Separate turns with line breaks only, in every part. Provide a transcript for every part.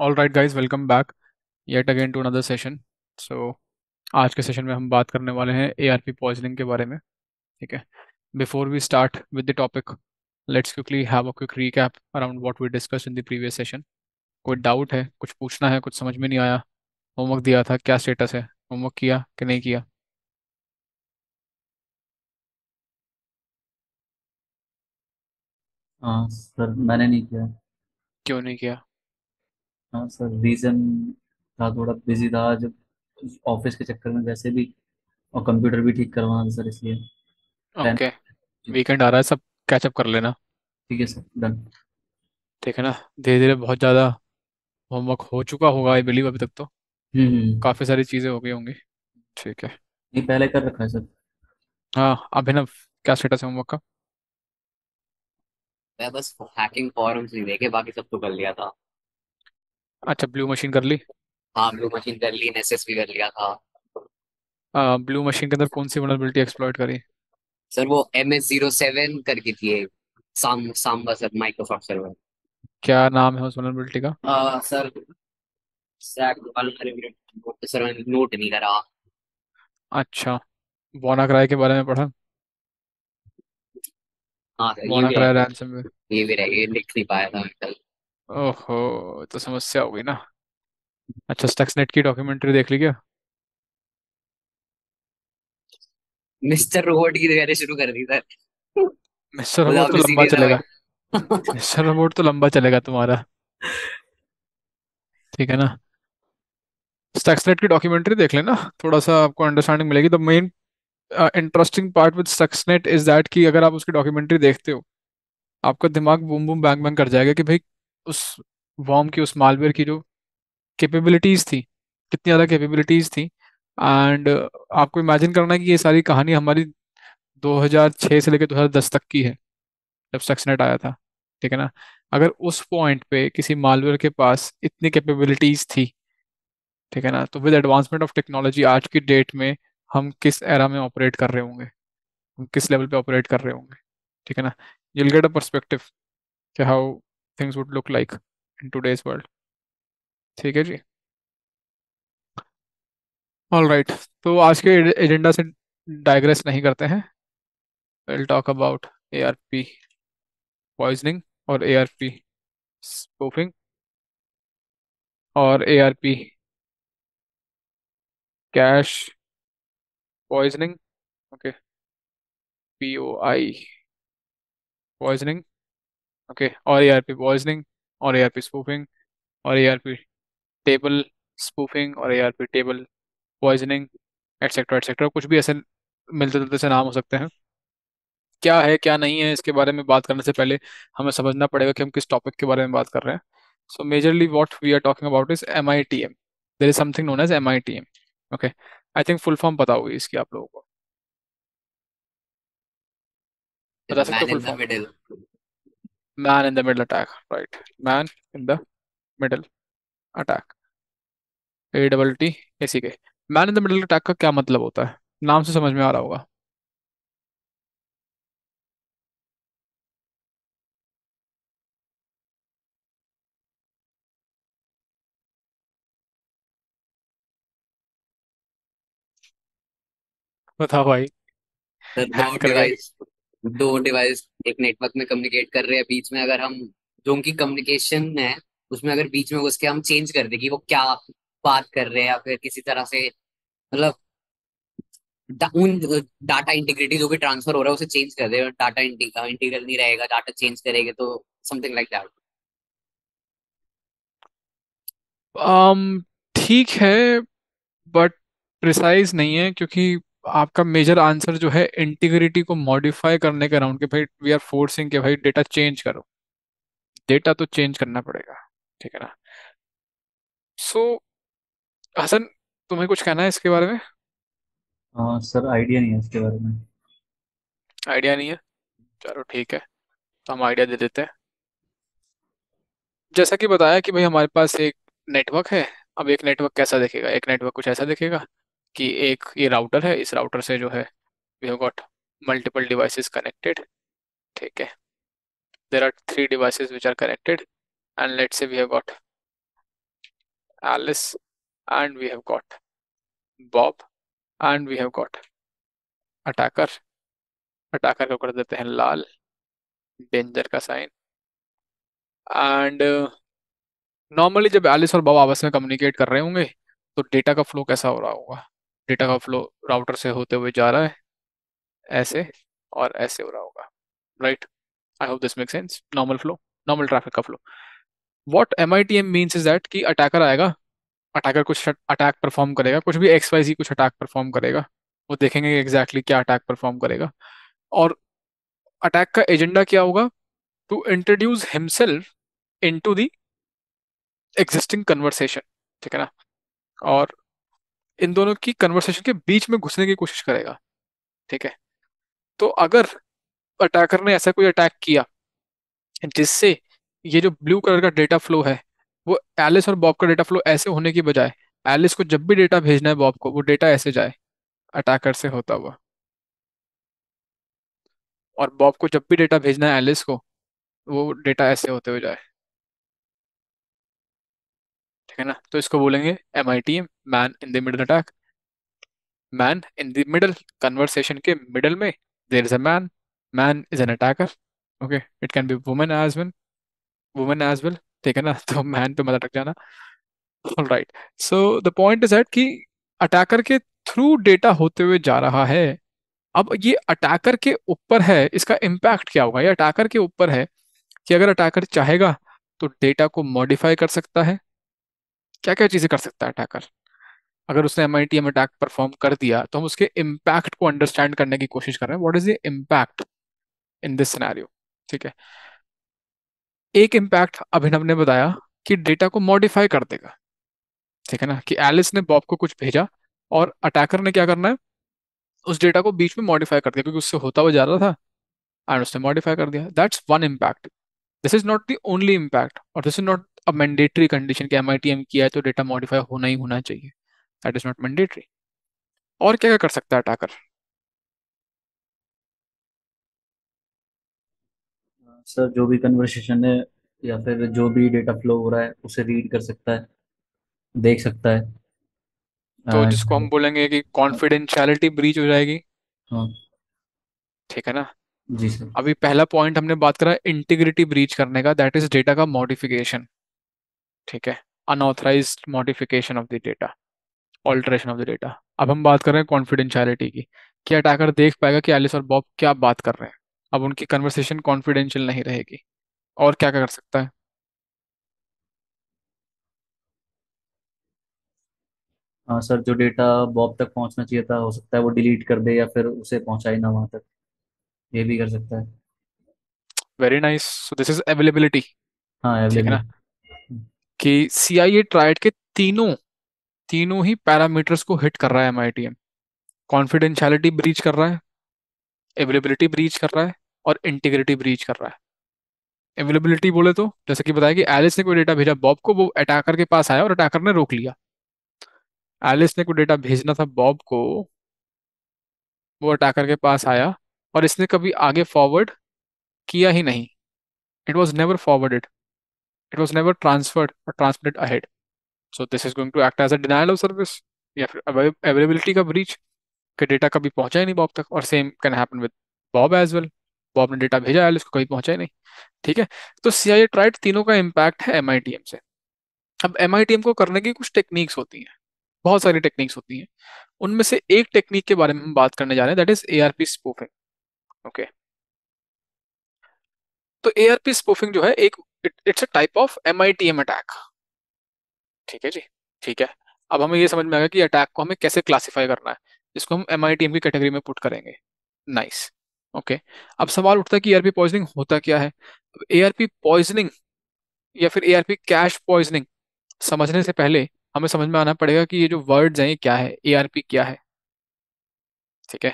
All right guys, welcome back yet again to another session. So आज के session में हम बात करने वाले हैं एआरपी पॉइजनिंग के बारे में। ठीक है। Before we start with the topic, let's quickly have a quick recap around what we discuss in the previous session. कोई डाउट है, कुछ पूछना है, कुछ समझ में नहीं आया? होमवर्क दिया था, क्या स्टेटस है? होमवर्क किया कि नहीं किया?
हाँ सर, मैंने नहीं किया।
क्यों नहीं किया?
हाँ सर, रीज़न था, थोड़ा बिजी था आज ऑफिस के चक्कर में वैसे भी। और कंप्यूटर भी ठीक करवाना था सर, इसलिए टाइम।
ओके।
जी।
वीकेंड आ रहा है, सब कैचअप कर लेना।
ठीक है सर, डन।
ठीक है ना? धीरे धीरे बहुत ज़्यादा होमवर्क हो चुका होगा आई बिलीव, अभी तक तो काफ़ी सारी चीज़ें हो गई होंगी। ठीक है।
नहीं, पहले कर रखा है सर।
हाँ अभिनव, क्या स्टेटस है होमवर्क का?
मैं बस हैकिंग फॉरम्स नहीं देखे, बाकी सब तो कर लिया था।
अच्छा, ब्लू मशीन कर ली?
हाँ, ब्लू मशीन कर ली, नेसेस भी कर लिया था।
ब्लू मशीन के अंदर कौन सी वनरेबिलिटी एक्सप्लॉइट करी?
सर वो MS-07 करके थी एक, सांबा सर, माइक्रोसॉफ्ट सर्वर।
क्या नाम है उस वनरेबिलिटी का?
सर सर सर मैंने नोट नहीं करा।
अच्छा, वानाक्राई के बारे में पढ़ा?
हाँ सर, ये भी है।
WannaCry ransomware.
ये भी रह गया, लिख नहीं पाया था मैं कल।
ओहो, तो समस्या हो गई ना। अच्छा, स्टक्सनेट की डॉक्यूमेंट्री देख ली क्या?
मिस्टर रोबोट की तैयारी शुरू कर दी सर।
मिस्टर रोबोट
विदाउट
तो लंबा
सीरियस
चलेगा।
अवॉइड।
मिस्टर रोबोट तो लंबा चलेगा तुम्हारा। ठीक है ना? स्टक्सनेट की डॉक्यूमेंट्री देख लेना, थोड़ा सा आपको अंडरस्टैंडिंग मिलेगी। The main interesting part with Stuxnet is that कि अगर आप उसकी डॉक्यूमेंट्री देखते हो, आपका दिमाग बूम बूम बैंग बैंग कर जाएगा कि भाई उस वॉर्म की, उस मालवेयर की जो कैपेबिलिटीज थी, कितनी ज़्यादा कैपेबिलिटीज थी। एंड आपको इमेजिन करना है कि ये सारी कहानी हमारी 2006 से लेकर 2010 तक की है, जब स्टक्सनेट आया था। ठीक है ना? अगर उस पॉइंट पे किसी मालवेयर के पास इतनी कैपेबिलिटीज थी, ठीक है ना, तो विद एडवांसमेंट ऑफ टेक्नोलॉजी आज की डेट में हम किस एरा में ऑपरेट कर रहे होंगे, हम किस लेवल पे ऑपरेट कर रहे होंगे। ठीक है ना? you'll गेट अ पर्सपेक्टिव कि how things would look like in today's world. ठीक है जी। ऑल राइट, तो आज के एजेंडा से डाइग्रेस नहीं करते हैं। Will talk about ARP poisoning और एआरपी स्पूफिंग और ARP cash poisoning. Okay, POI poisoning. Okay, और एआरपी पॉइजनिंग और एआरपी स्पूफिंग और एआरपी टेबल स्पूफिंग और ARP table poisoning, etcetera etcetera. कुछ भी ऐसे मिलते जुलते से नाम हो सकते हैं। क्या है क्या नहीं है, इसके बारे में बात करने से पहले हमें समझना पड़ेगा कि हम किस टॉपिक के बारे में बात कर रहे हैं। So majorly what we are talking about is MITM। There is something known as MITM। Okay, I think full form पता होगी इसकी आप लोगों को। बता सकते हो
man
full
in the
form?
Middle.
Man in the middle attack, right. Man in the middle attack, ATT। Man in the middle attack का क्या मतलब होता है? नाम से समझ में आ रहा होगा। बताओ भाई।
सर
हैंग कर गए?
दो डिवाइस एक नेटवर्क में कम्युनिकेट कर रहे हैं, बीच में अगर हम जो उनकी कम्युनिकेशन है उसमें अगर बीच में घुस के हम चेंज कर दे कि वो क्या बात कर रहे हैं, या फिर किसी तरह से मतलब उन डाटा इंटीग्रिटी जो भी ट्रांसफर हो रहा है उसे चेंज कर दे। डाटा इंटीग्रल नहीं रहेगा, डाटा चेंज करेंगे तो समथिंग लाइक दैट।
um, ठीक है, बट प्रिसाइज नहीं है, क्योंकि आपका मेजर आंसर जो है इंटीग्रिटी को मॉडिफाई करने के अराउंड, के भाई वी आर फोर्सिंग के भाई डेटा चेंज करो। डेटा तो चेंज करना पड़ेगा। ठीक है ना? सो हसन, तुम्हें कुछ कहना है इसके बारे में?
हाँ सर, आइडिया नहीं है इसके बारे में।
आइडिया नहीं है? चलो ठीक है, तो हम आइडिया दे देते हैं। जैसा कि बताया कि भाई हमारे पास एक नेटवर्क है। अब एक नेटवर्क कैसा दिखेगा? एक नेटवर्क कुछ ऐसा दिखेगा कि एक ये राउटर है, इस राउटर से जो है we have got multiple devices connected. ठीक है, there are three devices which are connected, and let's say we have got Alice, and we have got Bob, and we have got attacker. Attacker को कर देते हैं लाल, danger का sign. And normally जब Alice और Bob आपस में communicate कर रहे होंगे तो डेटा का फ्लो कैसा हो रहा होगा? डेटा का फ्लो राउटर से होते हुए जा रहा है ऐसे, और ऐसे हो रहा होगा, right? I hope this make sense. Normal flow, normal traffic का flow. What MITM means is that कि अटैकर आएगा, अटैकर कुछ अटैक परफॉर्म करेगा, कुछ भी XYZ कुछ अटैक परफॉर्म करेगा। वो देखेंगे एग्जैक्टली exactly क्या अटैक परफॉर्म करेगा, और अटैक का एजेंडा क्या होगा? To introduce himself into the existing conversation, ठीक है ना? और इन दोनों की कन्वर्सेशन के बीच में घुसने की कोशिश करेगा, ठीक है? तो अगर अटैकर ने ऐसा कोई अटैक किया जिससे ये जो ब्लू कलर का डेटा फ्लो है, वो एलिस और बॉब का डेटा फ्लो ऐसे होने की बजाय एलिस को जब भी डेटा भेजना है बॉब को, वो डेटा ऐसे जाए अटैकर से होता हुआ, और बॉब को जब भी डेटा भेजना है एलिस को, वो डेटा ऐसे होते हुए जाए, ठीक है ना? तो इसको बोलेंगे MITM, man in the middle attack. Man in the middle, conversation के मिडल में there is a man, man is an attacker. Okay, it can be women as well, women as well, ठीक है ना? तो मैन पे मत अटक जाना। Right, so the point is that कि अटैकर के थ्रू डेटा होते हुए जा रहा है। अब ये अटैकर के ऊपर है, इसका इम्पैक्ट क्या होगा? ये अटैकर के ऊपर है कि अगर अटैकर चाहेगा तो डेटा को मॉडिफाई कर सकता है। क्या क्या चीजें कर सकता है अटैकर? अगर उसने MITM अटैक परफॉर्म कर दिया तो हम उसके इम्पैक्ट को अंडरस्टैंड करने की कोशिश कर रहे हैं। What is the impact in this scenario? ठीक है, एक इम्पैक्ट अभिनव ने बताया कि डेटा को मॉडिफाई कर देगा, ठीक है ना? कि एलिस ने बॉब को कुछ भेजा और अटैकर ने क्या करना है, उस डेटा को बीच में मॉडिफाई कर दिया, क्योंकि उससे होता हुआ जा रहा था एंड उसने मॉडिफाई कर दिया। That's one impact. This is not the only impact, और this is not a mandatory condition कि MITM किया है तो डेटा मॉडिफाई होना ही होना चाहिए। That is not mandatory. और क्या क्या कर सकता है अटैकर?
सर जो भी कन्वर्सेशन है या फिर जो भी डेटा फ्लो हो रहा है उसे रीड कर सकता है, देख सकता है।
तो जिसको हम बोलेंगे कि कॉन्फिडेंशियलिटी ब्रीच हो जाएगी,
हाँ।
ठीक है ना?
जी सर।
अभी पहला पॉइंट हमने बात करा इंटीग्रिटी ब्रीच करने का, दैट इज डेटा का मॉडिफिकेशन, ठीक है? Unauthorised modification of the data, alteration of the data. अब हम बात कर रहे हैं कॉन्फिडेंशियलिटी की, कि अटैकर देख पाएगा कि एलिस और बॉब क्या बात कर रहे हैं। अब उनकी कन्वर्सेशन कॉन्फिडेंशियल नहीं रहेगी। और क्या क्या कर सकता है?
हाँ सर, जो डेटा बॉब तक पहुंचना चाहिए था हो सकता है वो डिलीट कर दे या फिर उसे पहुंचाए ना वहां तक, ये भी कर सकता है।
Very nice. So this is availability,
हाँ,
ठीक है ना?
अवेलेबिलिटी।
कि CIA ट्राइड के तीनों तीनों ही पैरामीटर्स को हिट कर रहा है MITM। कॉन्फिडेंशियलिटी ब्रीच कर रहा है, अवेलेबिलिटी ब्रीच कर रहा है, और इंटीग्रिटी ब्रीच कर रहा है। अवेलेबिलिटी बोले तो जैसे कि बताया कि एलिस ने कोई डेटा भेजा बॉब को, वो अटैकर के पास आया और अटैकर ने रोक लिया। एलिस ने कोई डेटा भेजना था बॉब को, वो अटैकर के पास आया, और इसने कभी आगे फॉरवर्ड किया ही नहीं। It was never forwarded, it was never transferred और transmitted ahead. So this is going to act as a denial of service, या फिर अवेलेबिलिटी का ब्रीच, कि डेटा कभी पहुंचा ही नहीं बॉब तक। और same can happen with Bob as well. Bob ने डेटा भेजा एलिस को, कभी पहुंचा ही नहीं, ठीक है? तो CIA ट्राइड तीनों का इम्पैक्ट है MITM से। अब MITM को करने की कुछ टेक्निक्स होती हैं, बहुत सारी टेक्निक्स होती हैं। उनमें से एक टेक्निक के बारे में हम बात करने जा रहे हैं, that is ARP spoofing. Okay, तो ARP स्पूफिंग जो है एक, it's a type of MITM attack, ठीक है जी? ठीक है, अब हमें ये समझ में आ गया कि अटैक को हमें कैसे क्लासिफाई करना है, जिसको हम MITM की कैटेगरी में पुट करेंगे। नाइस। ओके, अब सवाल उठता है कि ARP पॉइजनिंग होता क्या है? ARP पॉइजनिंग या फिर ARP कैश पॉइजनिंग समझने से पहले हमें समझ में आना पड़ेगा कि ये जो वर्ड्स हैं ये क्या है, ARP क्या है, ठीक है?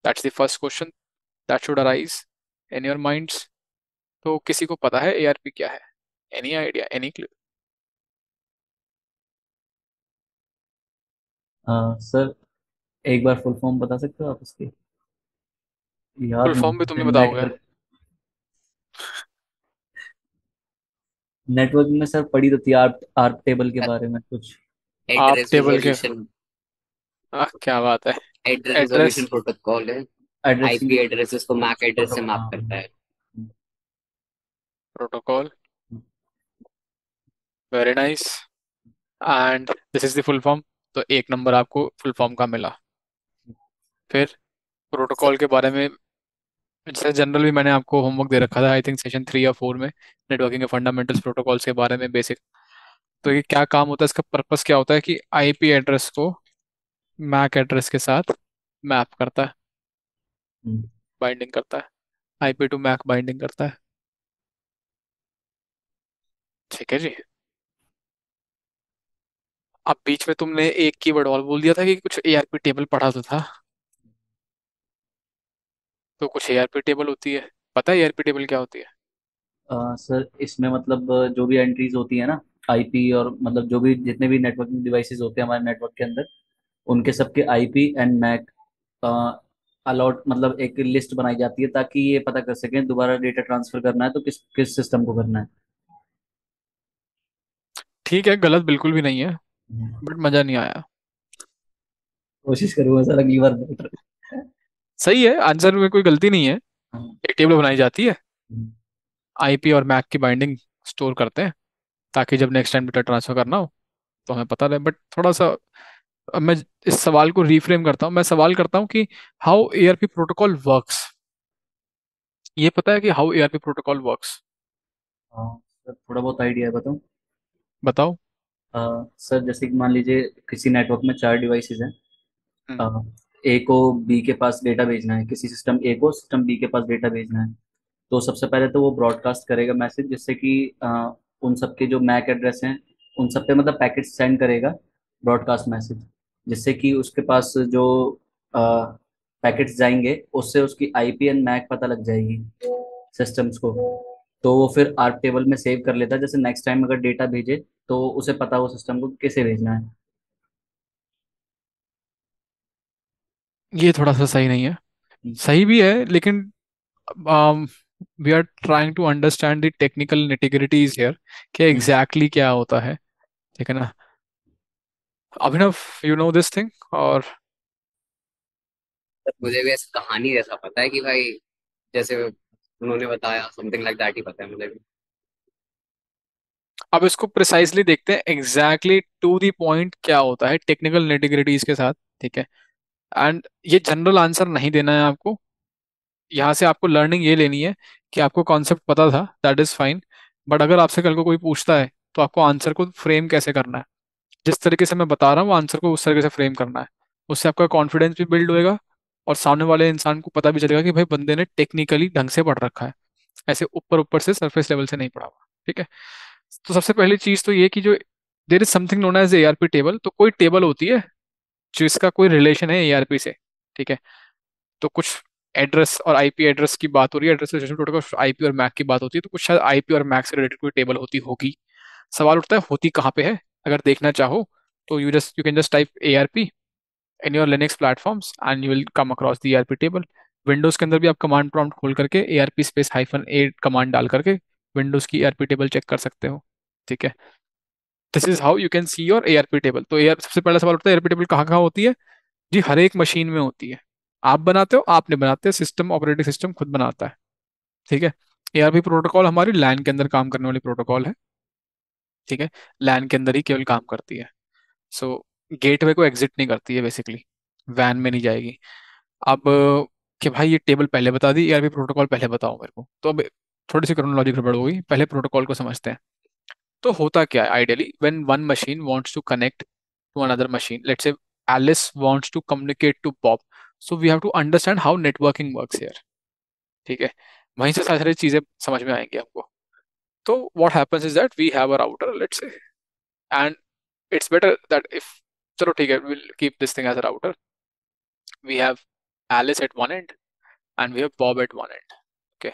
That's the first question that should arise in your minds. तो किसी को पता है ARP क्या है? Any idea, any clue?
हाँ सर, एक बार फुल फॉर्म बता सकते हो आप इसकी?
फुल
याद
फॉर्म भी
नहीं
तुम ही
है
बताओगे?
नेटवर्क। नेटवर्क में सर पढ़ी तो थी आर्प आर्प टेबल के बारे में कुछ।
आप
एड्रेस
टेबल के,
रिजोल्यूशन,
क्या बात है।
एड्रेस
एड्रेस
रिजोल्यूशन प्रोटोकॉल है।
एड्रेसिंग
आईपी एड्रेसेस को मैक एड्रेस से
प्रोटोकॉल,
मैप
हाँ।
करता है।
Protocol, very nice. And this is the full form. तो एक नंबर आपको फुल फॉर्म का मिला। फिर
सर
प्रोटोकॉल के बारे में, जैसे जनरल भी मैंने आपको होमवर्क दे रखा था, आई थिंक सेशन 3 या 4 में, नेटवर्किंग के फंडामेंटल्स प्रोटोकॉल्स के बारे में बेसिक। तो ये क्या काम होता है, इसका पर्पस क्या होता है कि आईपी एड्रेस को मैक एड्रेस के साथ मैप करता है, बाइंडिंग करता है, आईपी टू मैक बाइंडिंग करता है। ठीक है जी। अब बीच में तुमने एक कीवर्ड और बोल दिया था कि कुछ एआरपी टेबल पढ़ा तो था। तो कुछ एआरपी टेबल होती है, पता है एआरपी टेबल क्या होती है?
सर इसमें मतलब जो भी एंट्रीज होती है ना, आईपी और मतलब जो भी जितने भी नेटवर्किंग डिवाइसेस होते हैं हमारे नेटवर्क के अंदर, उनके सबके आईपी एंड मैक अलॉट मतलब एक लिस्ट बनाई जाती है ताकि ये पता कर सकें दोबारा डेटा ट्रांसफर करना है तो किस किस सिस्टम को करना है।
ठीक है, गलत बिल्कुल भी नहीं है,
हम्म।
बट मजा नहीं आया।
कोशिश करूंगा सर अगली बार बेटर।
सही है, आंसर में कोई गलती नहीं है।
हाँ।
एक टेबल बनाई जाती है,
हम्म।
आईपी और मैक की बाइंडिंग स्टोर करते हैं, ताकि जब नेक्स्ट टाइम डेटा ट्रांसफर करना हो तो हमें पता रहे। बट थोड़ा सा, अब मैं इस सवाल को रिफ्रेम करता हूँ। मैं सवाल करता हूँ कि हाउ एआरपी प्रोटोकॉल वर्क्स। ये पता है कि हाउ एआरपी प्रोटोकॉल वर्क्स?
हाँ सर थोड़ा बहुत आइडिया है, बताऊँ।
बताओ।
सर जैसे कि मान लीजिए किसी नेटवर्क में 4 डिवाइसेस हैं।
हम्म।
ए को बी के पास डेटा भेजना है, किसी सिस्टम ए को सिस्टम बी के पास डेटा भेजना है। तो सबसे पहले तो वो ब्रॉडकास्ट करेगा मैसेज, जिससे कि उन सबके जो मैक एड्रेस हैं उन सब पे मतलब पैकेट सेंड करेगा, ब्रॉडकास्ट मैसेज, जिससे कि उसके पास जो पैकेट्स जाएंगे उससे उसकी आईपी एंड मैक पता लग जाएगी सिस्टम्स को। तो वो फिर आर्क टेबल में सेव कर लेता है, जैसे नेक्स्ट टाइम अगर डेटा भेजे तो उसे पता हो सिस्टम को कैसे भेजना है।
ये थोड़ा सा सही नहीं है। सही भी है, लेकिन we are trying to understand the technical nitty gritties here, कि
हम्म।
एग्जैक्टली क्या होता है। ठीक है ना? Abhinav, you know this thing और?
मुझे भी ऐसी कहानी जैसा पता है कि भाई, जैसे उन्होंने बताया समथिंग लाइक दैट ही पता है मुझे भी।
अब इसको प्रिसाइजली देखते हैं, एग्जैक्टली टू द पॉइंट क्या होता है टेक्निकल निटिग्रिटीज के साथ। ठीक है? एंड ये जनरल आंसर नहीं देना है आपको। यहाँ से आपको लर्निंग ये लेनी है कि आपको कॉन्सेप्ट पता था, दैट इज फाइन। बट अगर आपसे कल को कोई पूछता है तो आपको आंसर को फ्रेम कैसे करना है, जिस तरीके से मैं बता रहा हूँ आंसर को उस तरीके से फ्रेम करना है। उससे आपका कॉन्फिडेंस भी बिल्ड होएगा, और सामने वाले इंसान को पता भी चलेगा कि भाई बंदे ने टेक्निकली ढंग से पढ़ रखा है, ऐसे ऊपर ऊपर से सरफेस लेवल से नहीं पढ़ा हुआ। ठीक है? तो सबसे पहली चीज तो ये कि जो there is something known as ARP table. तो कोई टेबल होती है जिसका कोई रिलेशन है एआरपी से। ठीक है? तो कुछ एड्रेस और आईपी एड्रेस की बात हो रही है, एड्रेस रिलेशन प्रोटोकॉल, आईपी और मैक की बात होती है, तो कुछ शायद आईपी और मैक से रिलेटेड कोई टेबल होती होगी। सवाल उठता है होती कहाँ पे है। अगर देखना चाहो तो you can just type ARP in your Linux platforms and you will come across the ARP table. Windows के अंदर भी आप कमांड प्रॉम्प्ट खोल करके एआरपी स्पेस -a कमांड डाल करके विंडोज की एआरपी टेबल चेक कर सकते हो। ठीक है? This is how you can see your ARP table. तो एआर सबसे पहला सवाल उठता है एआरपी टेबल कहाँ कहाँ होती है? जी हर एक मशीन में होती है। आप बनाते हो, आप नहीं बनाते, सिस्टम ऑपरेटिंग सिस्टम खुद बनाता है। ठीक है? एआरपी प्रोटोकॉल हमारी लैन के अंदर काम करने वाली प्रोटोकॉल है। ठीक है? लैन के अंदर ही केवल काम करती है। सो गेटवे को एग्जिट नहीं करती है बेसिकली, वैन में नहीं जाएगी। अब कि भाई ये टेबल पहले बता दी, एआरपी प्रोटोकॉल पहले बताओ मेरे को, तो अब थोड़ी सी क्रोनोलॉजी गड़बड़ हो गई। पहले प्रोटोकॉल को समझते हैं। तो होता क्या है ideally, when one machine wants to connect to another machine, let's say Alice wants to communicate to Bob, so we have to understand how networking works here. ठीक है? वहीं से सारी सारी चीजें समझ में आएंगी आपको। तो what happens is that we have a router, let's say, and it's better that if, चलो ठीक है, we'll keep this thing as a router. We have Alice at one end and we have Bob at one end. Okay?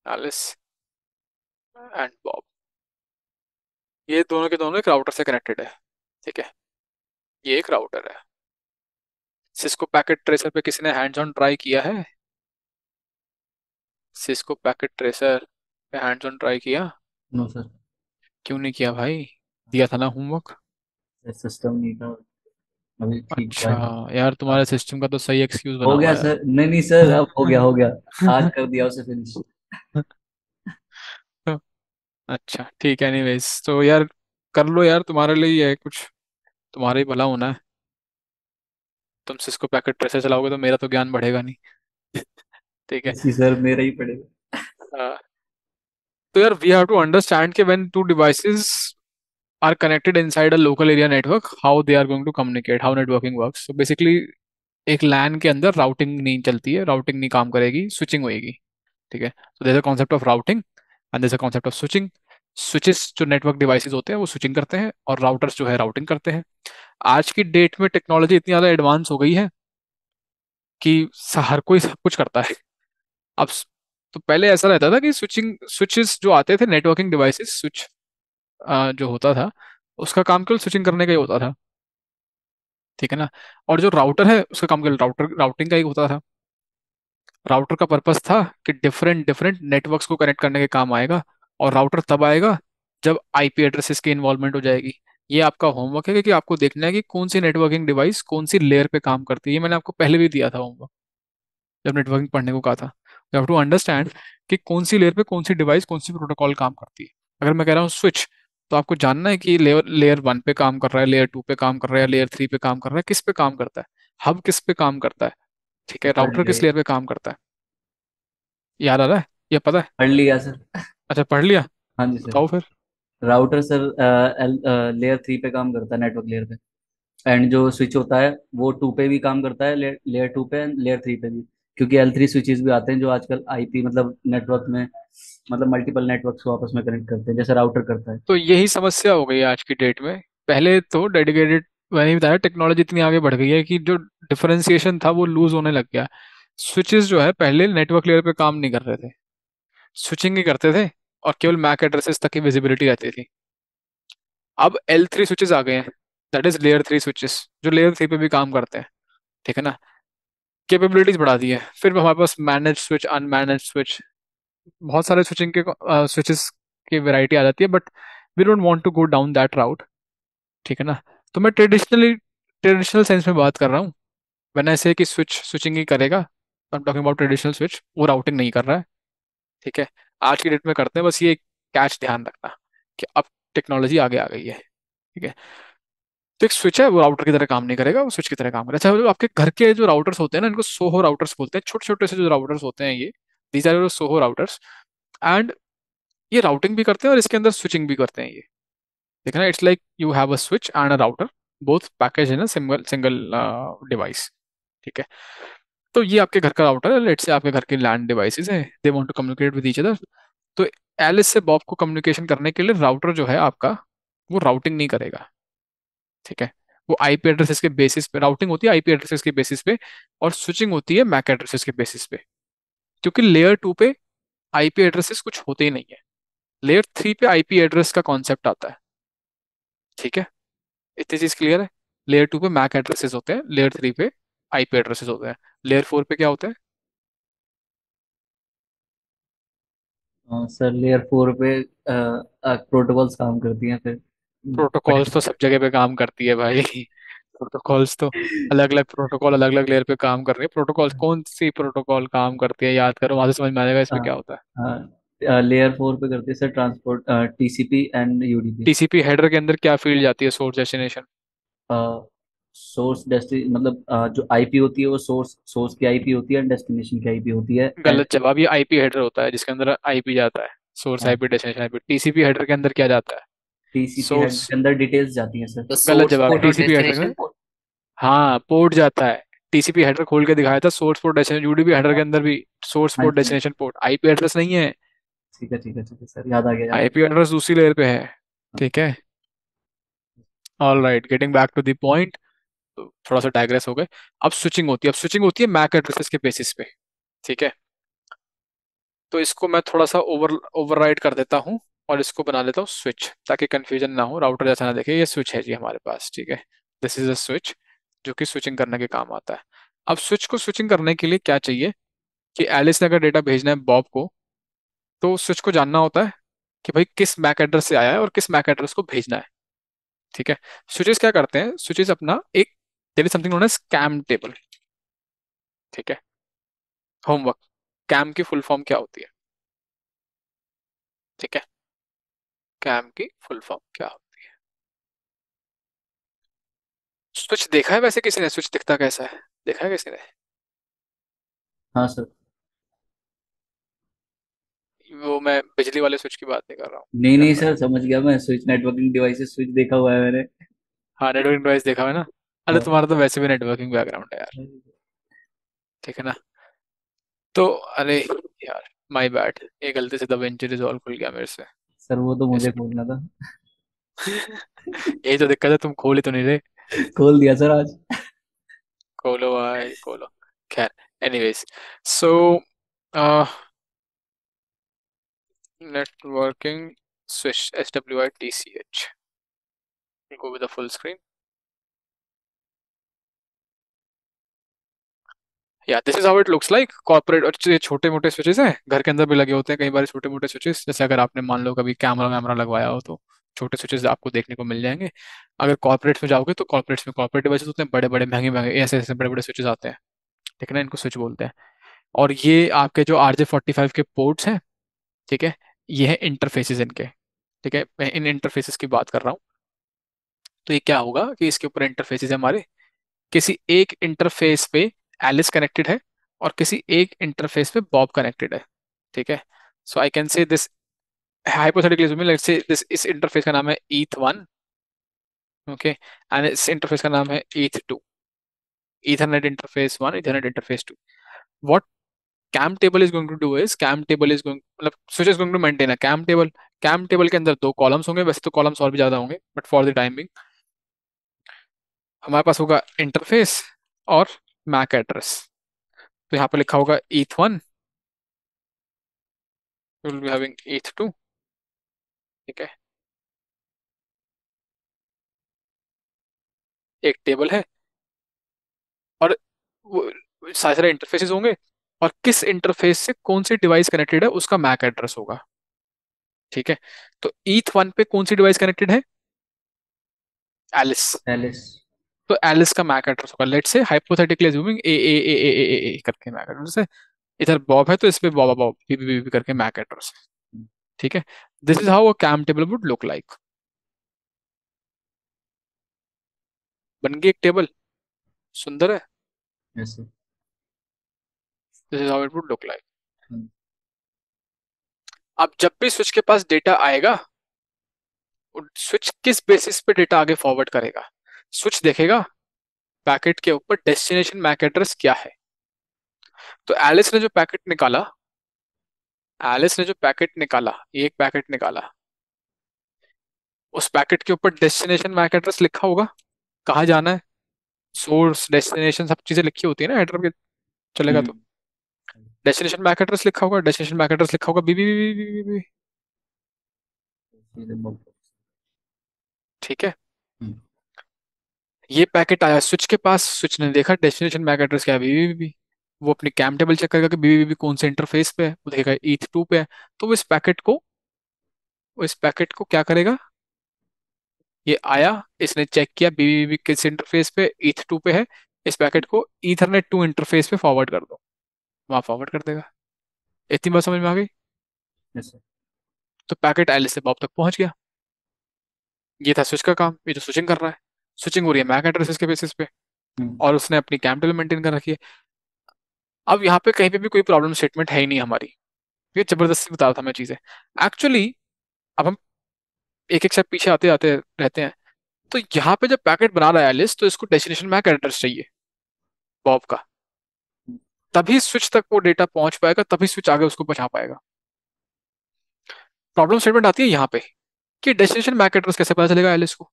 Alice and Bob, ये दोनों के दोनों एक router से connected है। ठीक है? ये एक राउटर है। सिस्को पैकेट ट्रेसर पे किसी ने हैंड्स ऑन ट्राई किया है? Cisco packet tracer hands on try किया?
No sir.
क्यों नहीं किया भाई? दिया था ना होमवर्क।
सिस्टम नहीं था अभी, ठीक हुआ
अच्छा।
है।
यार
हाँ,
तुम्हारे सिस्टम का तो सही एक्सक्यूज बना
हो गया
हुआ है
सर, नहीं नहीं सर, अब हो गया हो गया। आज
यार।
कर दिया उसे फिनिश।
अच्छा ठीक है, एनीवेज तो यार कर लो यार, तुम्हारे लिए ही है कुछ, तुम्हारा ही भला होना है। तुम सिस्को पैकेट ट्रेसर चलाओगे तो मेरा तो ज्ञान बढ़ेगा नहीं। ठीक है।
इसी सर, मेरा ही पड़ेगा।
हाँ, तो यार वी हैव टू अंडरस्टैंड कि when two devices are connected inside a local area network, how they are going to communicate, how networking works. So basically एक लैन के अंदर राउटिंग नहीं चलती है, राउटिंग नहीं काम करेगी, स्विचिंग होएगी। ठीक है, तो there a concept of routing and there a concept of switching. Switches जो नेटवर्क डिवाइसेस होते हैं वो स्विचिंग करते हैं, और राउटर्स जो है राउटिंग करते हैं। आज की डेट में टेक्नोलॉजी इतनी ज़्यादा एडवांस हो गई है कि हर कोई सब कुछ करता है अब। तो पहले ऐसा रहता था कि स्विचिंग स्विचेस जो आते थे, नेटवर्किंग डिवाइसेस स्विच जो होता था, उसका काम केवल स्विचिंग करने का ही होता था। ठीक है ना। और जो राउटर है उसका काम केवल राउटर राउटिंग का ही होता था। राउटर का पर्पस था कि डिफरेंट डिफरेंट नेटवर्क्स को कनेक्ट करने के काम आएगा। और राउटर तब आएगा जब आईपी एड्रेसेस की इन्वॉल्वमेंट हो जाएगी। ये आपका होमवर्क है कि आपको देखना है कि कौन सी नेटवर्किंग डिवाइस कौन सी लेयर पे काम करती है। ये मैंने आपको पहले भी दिया था होमवर्क, जब नेटवर्किंग पढ़ने को कहा था। यू हैव टू अंडरस्टैंड कि कौन सी लेयर पे कौन सी डिवाइस कौन सी प्रोटोकॉल काम करती है। अगर मैं कह रहा हूँ स्विच, तो आपको जानना है कि लेयर लेयर वन पे काम कर रहा है, लेयर टू पे काम कर रहा है, लेयर थ्री पे काम कर रहा है, किस पे काम करता है, हब किस पे काम करता है। ठीक है,
पढ़
राउटर
लिया,
किस लेयर पे काम करता है। याद आ रहा है? ये पता है?
पढ़ लिया सर।
अच्छा पढ़ लिया।
हाँ जी सर।
बताओ फिर।
राउटर सर लेयर 3 पे काम करता है, नेटवर्क लेयर पे। एंड जो स्विच होता है वो 2 पे भी काम करता है, लेयर 2 पे एंड लेयर 3 पे भी। क्योंकि L3 स्विचेस भी आते हैं जो आजकल आईपी मतलब नेटवर्क में, मतलब मल्टीपल नेटवर्क्स को आपस में कनेक्ट करते हैं, जैसे राउटर करता है।
तो यही समस्या हो गई है आज की डेट में। पहले तो डेडिकेटेड, मैंने बताया टेक्नोलॉजी इतनी आगे बढ़ गई है कि जो डिफरेंशिएशन था वो लूज होने लग गया। स्विचेस जो है पहले नेटवर्क लेयर पे काम नहीं कर रहे थे, स्विचिंग ही करते थे, और केवल मैक एड्रेसेस तक की विजिबिलिटी रहती थी। अब L3 स्विचेस आ गए हैं, that is layer three switches, जो लेयर थ्री पे भी काम करते हैं। ठीक है ना। कैपेबिलिटीज बढ़ा दी है। फिर हमारे पास मैनेज स्विच, अनमैनेज स्विच, बहुत सारे स्विचिंग के स्विचेस की वैरायटी आ जाती है, but we don't want to go down that route. ठीक है ना। तो मैं ट्रेडिशनल सेंस में बात कर रहा हूँ। मैंने ऐसे कि स्विच स्विचिंग ही करेगा, I am talking about traditional switch, वो राउटिंग नहीं कर रहा है। ठीक है। आज की डेट में करते हैं, बस ये कैच ध्यान रखना कि अब टेक्नोलॉजी आगे आ गई है। ठीक है। तो एक स्विच है वो राउटर की तरह काम नहीं करेगा, वो स्विच की तरह काम करेगा। अच्छा, जो आपके घर के जो राउटर्स होते हैं ना, इनको सोहो राउटर्स बोलते हैं, छोटे छोटे से जो राउटर्स होते हैं ये, these are SOHO routers. And ये राउटिंग भी करते हैं और इसके अंदर स्विचिंग भी करते हैं ये। ठीक है ना। It's like you have a switch and a router, both package in a single single device. ठीक है। तो ये आपके घर का राउटर है, लेट्स से आपके घर के लैंड डिवाइसेस हैं, they want to communicate with each other. तो एलिस से बॉब को कम्युनिकेशन करने के लिए राउटर जो है आपका, वो राउटिंग नहीं करेगा। ठीक है। वो आईपी एड्रेसेस के बेसिस पे राउटिंग होती है, आईपी एड्रेसेस के बेसिस पे, और स्विचिंग होती है मैक एड्रेसेस के बेसिस पे। क्योंकि लेयर टू पे आईपी एड्रेसेस कुछ होते ही नहीं है, लेयर थ्री पे आईपी एड्रेस का कॉन्सेप्ट आता है। ठीक है, इतनी चीज क्लियर है। लेयर टू पे मैक एड्रेसेस होते हैं, लेयर थ्री पे आईपी एड्रेसेस होते हैं। लेयर फोर पे क्या होता है?
सर लेयर 4 पे प्रोटोकॉल्स काम करती हैं फिर।
प्रोटोकॉल्स तो सब जगह पे काम करती है भाई। प्रोटोकॉल्स तो अलग अलग प्रोटोकॉल अलग अलग लेयर पे काम कर रही है। प्रोटोकॉल कौन सी प्रोटोकॉल काम करती है, याद करो, वहां से समझ में आ जाएगा इसमें क्या होता है।
लेयर 4 पे करती है sir transport, TCP and UDP.
TCP header के अंदर क्या फील्ड जाती है, सोर्स डेस्टिनेशन?
सोर्स डेस्टि मतलब जो आईपी होती है वो सोर्स सोर्स की आईपी होती है एंड डेस्टिनेशन की आईपी होती है एंड।
गलत जवाब, ये आईपी हेडर होता है जिसके अंदर आईपी जाता है, source IP destination IP. TCP header के अंदर क्या जाता है?
TCP head
source.
के अंदर डिटेल्स जाती हैं सर।
तो
गलत
सोर्स
जवाब,
पोर्ट और
टीसीपी हेडर
डेस्टिनेशन
में,
पोर्ट।
हाँ पोर्ट जाता है। टीसीपी हेडर खोल के दिखाया था, source port destination, UDP header के अंदर भी सोर्स
हाँ
पोर्ट
जी,
डेस्टिनेशन पोर्ट, आईपी एड्रेस नहीं है।
ठीक है ठीक है ठीक है सर, याद आ गया याद आ
आईपी एड्रेस दूसरी लेयर पे है।
गया।
ठीक है। All right, getting back to the point. थोड़ा सा डाइग्रेस हो गए। अब स्विचिंग होती है मैक एड्रेसेस के बेसिस पे। ठीक है। तो इसको मैं थोड़ा सा ओवरराइड कर देता हूँ, और इसको बना लेता हूँ स्विच, ताकि कंफ्यूजन ना हो, राउटर जैसा ना देखे। ये स्विच है जी हमारे पास। ठीक है। दिस इज अ स्विच जो कि स्विचिंग करने के काम आता है। अब स्विच को स्विचिंग करने के लिए क्या चाहिए कि एलिस ने अगर डेटा भेजना है बॉब को, तो स्विच को जानना होता है कि भाई किस मैक एड्रेस से आया है और किस मैक एड्रेस को भेजना है। ठीक है। स्विचेस क्या करते हैं, स्विचेस अपना एक, there is something known as CAM table. ठीक है। होमवर्क, कैम की फुल फॉर्म क्या होती है? ठीक है, कैम की फुल फॉर्म क्या होती है? स्विच देखा है वैसे किसी ने? स्विच दिखता कैसा है, देखा है किसी ने?
हाँ सर।
वो मैं बिजली वाले स्विच की बात नहीं कर रहा हूँ,
नहीं नहीं
जनरल।
सर, समझ गया मैं, स्विच नेटवर्किंग डिवाइसेस स्विच देखा हुआ है मैंने।
हाँ, नेटवर्किंग डिवाइस देखा है ना। अरे
हाँ।
तुम्हारा तो वैसे भी नेटवर्किंग बैकग्राउंड है यार। ठीक है ना। तो अरे यार, माय बैड, ये गलती से द विंची रिजॉल्व खुल गया मेरे से।
सर वो तो मुझे
इस
खोलना था।
यही तो दिक्कत है, तुम खोल ही तो नहीं रहे।
खोल दिया सर आज।
खोलो भाई खोलो। खैर, anyways, so networking switch, SWITCH, go with the full screen. या this is how it looks like corporate. और ये छोटे मोटे स्विचेस हैं, घर के अंदर भी लगे होते हैं कई बार छोटे मोटे स्विचेस। जैसे अगर आपने मान लो कभी कैमरा वैमरा लगवाया हो तो छोटे स्विचेस आपको देखने को मिल जाएंगे। अगर कॉर्पोरेट्स में जाओगे तो कॉर्पोरेट्स में कॉर्पोरेट डिवाइसेस होते हैं, बड़े बड़े महंगे महंगे ऐसे ऐसे बड़े बड़े स्विचेस आते हैं। ठीक है ना, इनको स्विच बोलते हैं। और ये आपके जो RJ45 के पोर्ट्स हैं, ठीक है, ये है इंटरफेसेस इनके। ठीक है, मैं इन इंटरफेसेस की बात कर रहा हूँ। तो ये क्या होगा कि इसके ऊपर इंटरफेसेस है हमारे। किसी एक इंटरफेस पे एलिस कनेक्टेड है और किसी एक इंटरफेस पे बॉब कनेक्टेड है। ठीक है। So I can say this hypothetically, let's say this, इस इंटरफेस का नाम है ETH1। ओके। एंड इस इंटरफेस का नाम है ETH2। Ethernet interface 1, ethernet interface 2। What CAM table is going to do is, CAM table is going, मतलब switch is going to maintain a CAM table. CAM table के अंदर दो columns होंगे, वैसे तो कॉलम्स और भी ज्यादा होंगे, but for the time being हमारे पास होगा इंटरफेस और मैक एड्रेस। तो यहाँ पे लिखा होगा ETH1, will be having ETH2। ठीक है। एक टेबल है और वो सारे सारे इंटरफेसेस होंगे, और किस इंटरफेस से कौन सी डिवाइस कनेक्टेड है उसका मैक एड्रेस होगा। ठीक है। तो ETH1 पे कौन सी डिवाइस कनेक्टेड है? एलिस।
एलिस।
तो एलिस का मैक एड्रेस होगा, लेट्स से हाइपोथेटिकली अज्यूमिंग ए करके मैक एड्रेस है। इधर बॉब है तो इस पे बॉब बॉब बी करके मैक एड्रेस है। ठीक है। This is how a CAM table would look like. बन गई एक टेबल, सुंदर है।
Yes
this is how it would look like.
Sir.
अब जब भी स्विच के पास डेटा आएगा, स्विच किस बेसिस पे डेटा आगे फॉरवर्ड करेगा? स्विच देखेगा पैकेट के ऊपर डेस्टिनेशन मैक एड्रेस क्या है। तो एलिस ने जो पैकेट निकाला, एक पैकेट निकाला, उस पैकेट के ऊपर डेस्टिनेशन मैक एड्रेस लिखा होगा, कहाँ जाना है, सोर्स डेस्टिनेशन सब चीजें लिखी होती है ना हेडर पे, चलेगा तो।
हम्म।
डेस्टिनेशन मैक एड्रेस लिखा होगा, डेस्टिनेशन मैक एड्रेस लिखा होगा बी। ठीक है।
हम्म।
ये पैकेट आया स्विच के पास, स्विच ने देखा डेस्टिनेशन मैक एड्रेस क्या है, बी। वो अपनी कैम टेबल चेक करेगा कि बी कौन से इंटरफेस पे है, वो देखेगा ETH2 पे है। तो वो इस पैकेट को क्या करेगा, ये आया, इसने चेक किया बी किस इंटरफेस पे, ETH2 पे है, इस पैकेट को Ethernet 2 इंटरफेस पे फॉरवर्ड कर दो, वहां फॉरवर्ड कर देगा। इतनी बात समझ में आ गई?
Yes sir.
तो पैकेट एलिस से बॉब तक पहुंच गया। ये था स्विच का काम, ये जो स्विचिंग कर रहा है, स्विचिंग हो रही है मैक एड्रेसेस के बेसिस पे,
हम्म।
और उसने अपनी कैम टेबल मेंटेन कर रखी है। अब यहाँ पे कहीं पे भी कोई प्रॉब्लम स्टेटमेंट है ही नहीं हमारी, ये जबरदस्ती बता रहा था मैं चीजें एक्चुअली। अब हम एक एक स्टेप पीछे आते आते रहते हैं। तो यहाँ पे जब पैकेट बना रहा है एलिस, तो इसको डेस्टिनेशन मैक एड्रेस चाहिए बॉब का, तभी स्विच तक वो डेटा पहुंच पाएगा, तभी स्विच आगे उसको पहुंचा पाएगा। प्रॉब्लम स्टेटमेंट आती है यहाँ पे कि डेस्टिनेशन मैक एड्रेस कैसे पता चलेगा एलिस को।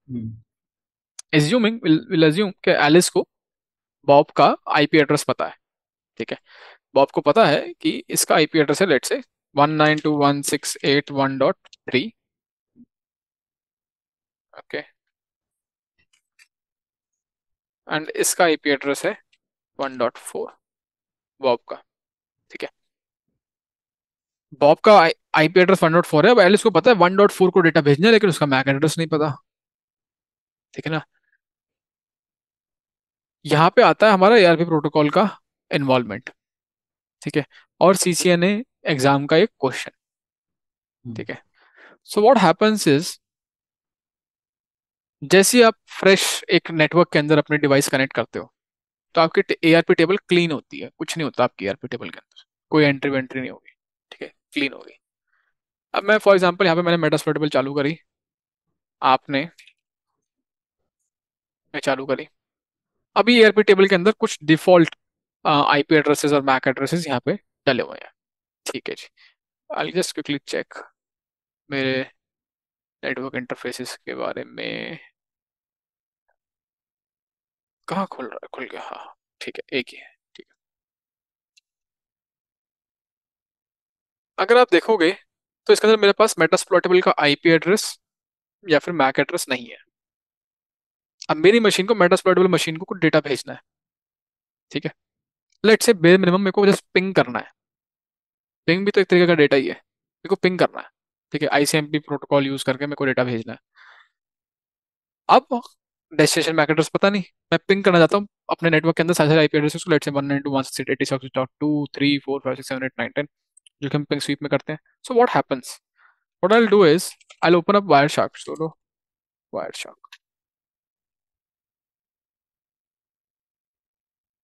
हम्म।
एज्यूमिंग विल एज्यूम कि एलिस को बॉब का IP एड्रेस पता है। ठीक है। बॉब को पता है कि इसका IP एड्रेस है, लेट से 192.168.1.3। ओके। एंड इसका IP एड्रेस है 1.4, बॉब का। ठीक है। बॉब का आईपी एड्रेस 1.4 है, अब एलिस को पता है 1.4 को डेटा भेजना है, लेकिन उसका मैक एड्रेस नहीं पता। ठीक है ना। यहाँ पे आता है हमारा एआरपी प्रोटोकॉल का इन्वॉल्वमेंट। ठीक है। और सीसीएनए एग्जाम का एक क्वेश्चन।
हम्म।
ठीक है। सो व्हाट हैपेंस इज, जैसे ही आप फ्रेश एक नेटवर्क के अंदर अपने डिवाइस कनेक्ट करते हो, तो आपकी एआरपी टेबल क्लीन होती है, कुछ नहीं होता आपकी एआरपी टेबल के अंदर, कोई एंट्री वेंट्री नहीं होगी। ठीक है, क्लीन होगी। अब मैं फॉर एग्जांपल यहाँ पे मैंने मेटास्प्लोइटेबल चालू करी, आपने मैं चालू करी, अभी एआरपी टेबल के अंदर कुछ डिफॉल्ट आईपी एड्रेसेस और मैक एड्रेसेस यहाँ पे डले हुए हैं। ठीक है जी। आई जस्ट क्विकली चेक मेरे नेटवर्क इंटरफेसेस के बारे में। कहाँ खुल रहा है, खुल गया, हाँ। ठीक है, एक ही है। ठीक है। अगर आप देखोगे तो इसके अंदर मेरे पास मेटास्प्लॉइटेबल का आईपी एड्रेस या फिर मैक एड्रेस नहीं है। अब मेरी मशीन को, मेटास्प्लॉइटेबल मशीन को कुछ डेटा भेजना है। ठीक है। लेट्स से बेयर मिनिमम मेरे को जस्ट पिंग करना है। पिंग भी तो एक तरीके का डेटा ही है, मेरे को पिंग करना है। ठीक है, आईसीएमपी प्रोटोकॉल यूज करके मेरे को डेटा भेजना है। अब डेस्टिनेशन मैक एड्रेस पता नहीं, मैं पिंग करना चाहता हूँ अपने नेटवर्क के अंदर सारे आईपी एड्रेस को, लेट्स से 192.168.2 3 4 5 6 7 8 9 10, जो कि हम पिंग स्वीप में करते हैं। So what happens, what I will do is I will open up Wireshark. Sudo Wireshark.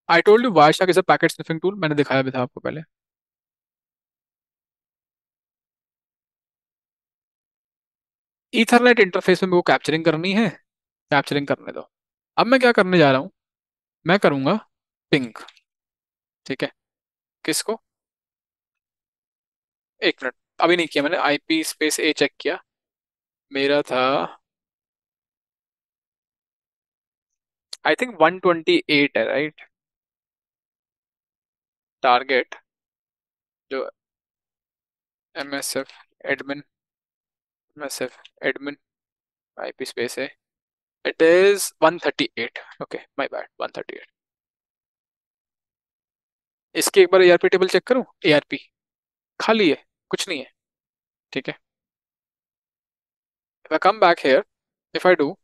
I told you Wireshark is a packet sniffing tool, मैंने दिखाया भी था आपको पहले। ईथरनेट इंटरफेस में मेरे को कैप्चरिंग करनी है, कैप्चरिंग करने दो। अब मैं क्या करने जा रहा हूँ, मैं करूंगा पिंग। ठीक है। किसको, एक मिनट, अभी नहीं किया मैंने, आईपी स्पेस ए चेक किया, मेरा था आई थिंक 128 है, राइट। टारगेट जो MSF admin, MSF admin IP space है, it is 138। Okay, my bad, 138। इसकी एक बार एआरपी टेबल चेक करूं, एआरपी खाली है, कुछ नहीं है। ठीक है। if I come back here, if I do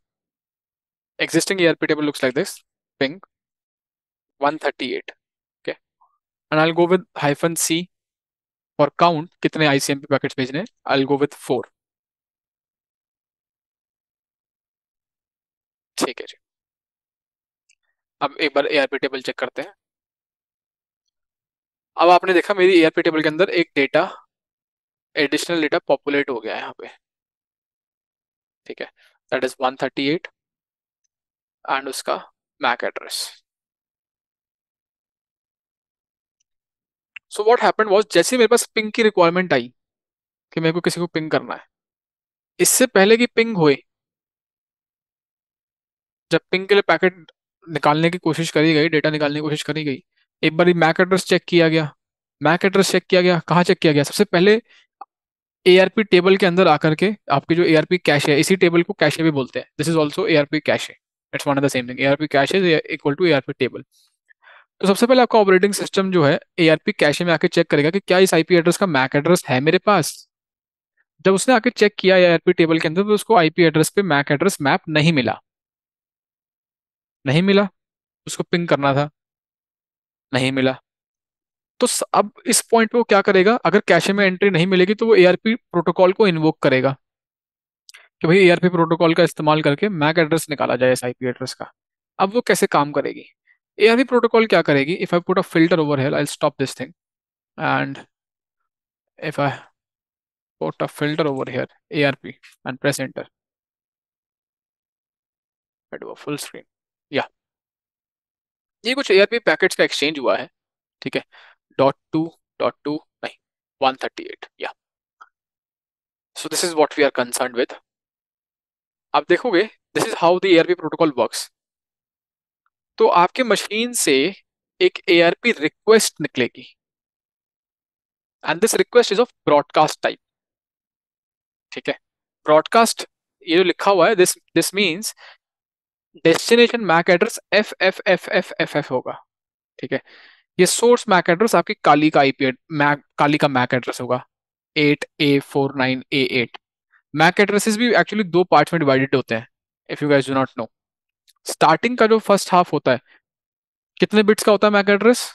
existing ERP table looks like this, ping 138। okay, and I'll go with hyphen C for count कितने ICMP पैकेट्स भेजने हैं, I'll go with 4। ठीक है जी। अब एक बार ARP टेबल चेक करते हैं। अब आपने देखा मेरी ARP टेबल के अंदर एक डेटा, एडिशनल डेटा पॉपुलेट हो गया है यहाँ पे। ठीक है, दैट इज 138 एंड उसका MAC address. So what happened was, जैसे ही मेरे पास पिंग की रिक्वायरमेंट आई कि मेरे को किसी को पिंग करना है, इससे पहले की पिंग हुए, जब पिंग के लिए पैकेट निकालने की कोशिश करी गई, डेटा निकालने की कोशिश करी गई, एक बार मैक एड्रेस चेक किया गया। मैक एड्रेस चेक किया गया, कहाँ चेक किया गया, सबसे पहले एआरपी टेबल के अंदर आकर के आपकी जो एआरपी कैश है, इसी टेबल को कैशे भी बोलते हैं, this is also ARP cache, it's one of the same thing, ARP cache is equal to ARP table. तो सबसे पहले आपका ऑपरेटिंग सिस्टम जो है एआरपी कैशे में आके चेक करेगा कि क्या इस आईपी एड्रेस का मैक एड्रेस है मेरे पास। जब उसने आके चेक किया एआरपी टेबल के अंदर, तो उसको आईपी एड्रेस पे मैक एड्रेस मैप नहीं मिला, नहीं मिला। उसको पिंग करना था, नहीं मिला। तो अब इस पॉइंट पे वो क्या करेगा, अगर कैशे में एंट्री नहीं मिलेगी तो वो एआरपी प्रोटोकॉल को इन्वोक करेगा कि भाई एआरपी प्रोटोकॉल का इस्तेमाल करके मैक एड्रेस निकाला जाए इस आईपी एड्रेस का। अब वो कैसे काम करेगी, एआरपी प्रोटोकॉल क्या करेगी, if I put a filter over here, I stop this thing and if I put a filter over here ARP and press enter, I do a full screen, या ये कुछ एआरपी पैकेट्स का exchange हुआ है। ठीक है, .2 .2 नहीं, 138, yeah. So this is what we are concerned with. आप देखोगे this is how the ARP protocol works. तो आपके मशीन से एक एआरपी रिक्वेस्ट निकलेगी and this request is of broadcast type. ठीक है, ब्रॉडकास्ट, ये जो लिखा हुआ है, this this means destination MAC address F F F F F F होगा। ठीक है, ये सोर्स मैक एड्रेस आपकी काली का आईपी मैक, काली का मैक एड्रेस होगा। 8A49A8। मैक एड्रेसेस भी एक्चुअली दो पार्ट्स में डिवाइडेड होते हैं, if you guys do not know. Starting का जो फर्स्ट हाफ होता है, कितने बिट्स का होता है मैक एड्रेस?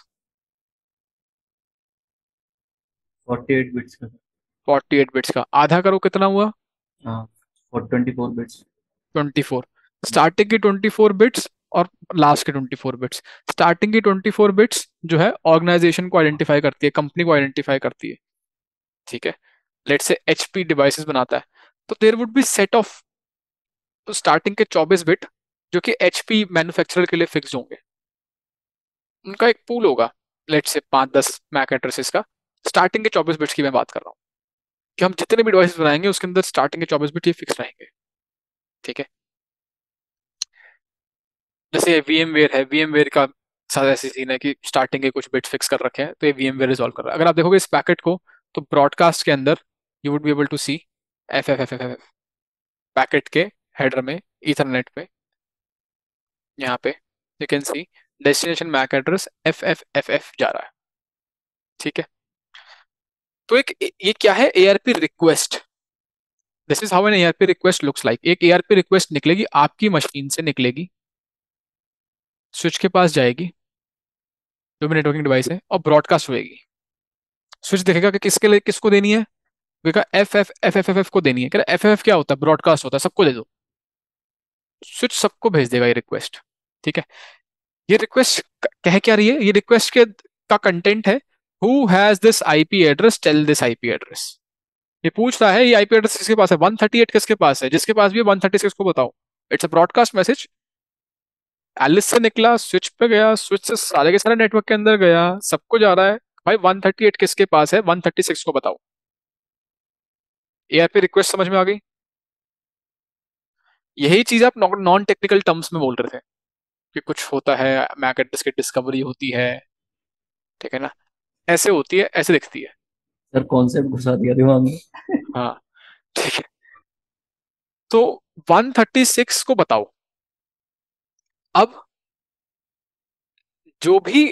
48 बिट्स का।
48 बिट्स का। आधा करो कितना हुआ?
हाँ, और 24 बिट्स।
24। स्टार्टिंग की 24 बिट्स और लास्ट के 24 बिट्स। स्टार्टिंग की 24 बिट्स जो है ऑर्गेनाइजेशन को आइडेंटिफाई करती है, कंपनी को आइडेंटिफाई करती है, ठीक है। लेट्स से एचपी डिवाइसेस बनाता है, तो there would be set of starting के 24 बिट जो कि एचपी मैन्युफैक्चरर के लिए फिक्स होंगे। उनका एक पूल होगा, लेट्स से 5-10 मैक एड्रेसेस का। स्टार्टिंग के 24 बिट्स की मैं बात कर रहा हूँ कि हम जितने भी डिवाइसेस बनाएंगे उसके अंदर स्टार्टिंग के 24 बिट ये फिक्स रहेंगे, ठीक है। जैसे वीएमवेयर है, वीएमवेयर का साथ ऐसी सीन है कि स्टार्टिंग के कुछ बिट्स फिक्स कर रखे हैं, तो ये वीएमवेयर रिजॉल्व कर रहा है। अगर आप देखोगे इस पैकेट को, तो ब्रॉडकास्ट के अंदर you would be able to see F F F F F packet के हेडर में, ईथरनेट पे, यहाँ पे you can see destination MAC address F F F F जा रहा है, ठीक है। तो एक ये क्या है, ARP request. This is how an ARP request looks like. एक एआरपी रिक्वेस्ट निकलेगी, आपकी मशीन से निकलेगी, स्विच के पास जाएगी जो भी नेटवर्किंग डिवाइस है, और ब्रॉडकास्ट होएगी। स्विच देखेगा कि किसके लिए, किसको देनी है, देखा F F F F F F को देनी है। कह रहा एफ एफ क्या होता है, ब्रॉडकास्ट होता है, सबको दे दो। स्विच सबको भेज देगा ये रिक्वेस्ट, ठीक है। ये रिक्वेस्ट कह क्या रही है, ये रिक्वेस्ट के का कंटेंट है, who has this IP address, tell this IP address. ये पूछ रहा है ये आईपी एड्रेस किसके पास है, 138 किसके पास है, जिसके पास भी है 136 को बताओ। It's a broadcast message. Alice से निकला, स्विच पे गया, स्विच से सारे के सारे नेटवर्क के अंदर गया, सबको जा रहा है भाई 138 किसके पास है, 136 को बताओ। एआरपी रिक्वेस्ट समझ में आ गई? यही चीज आप नॉन टेक्निकल टर्म्स में बोल रहे थे कि कुछ होता है, मैक एड्रेस की डिस्कवरी होती है, ठीक है ना, ऐसे होती है, ऐसे दिखती है।
सर कॉन्सेप्ट घुसा दिया दिमाग में।
हाँ, ठीक है। तो 136 को बताओ। अब जो भी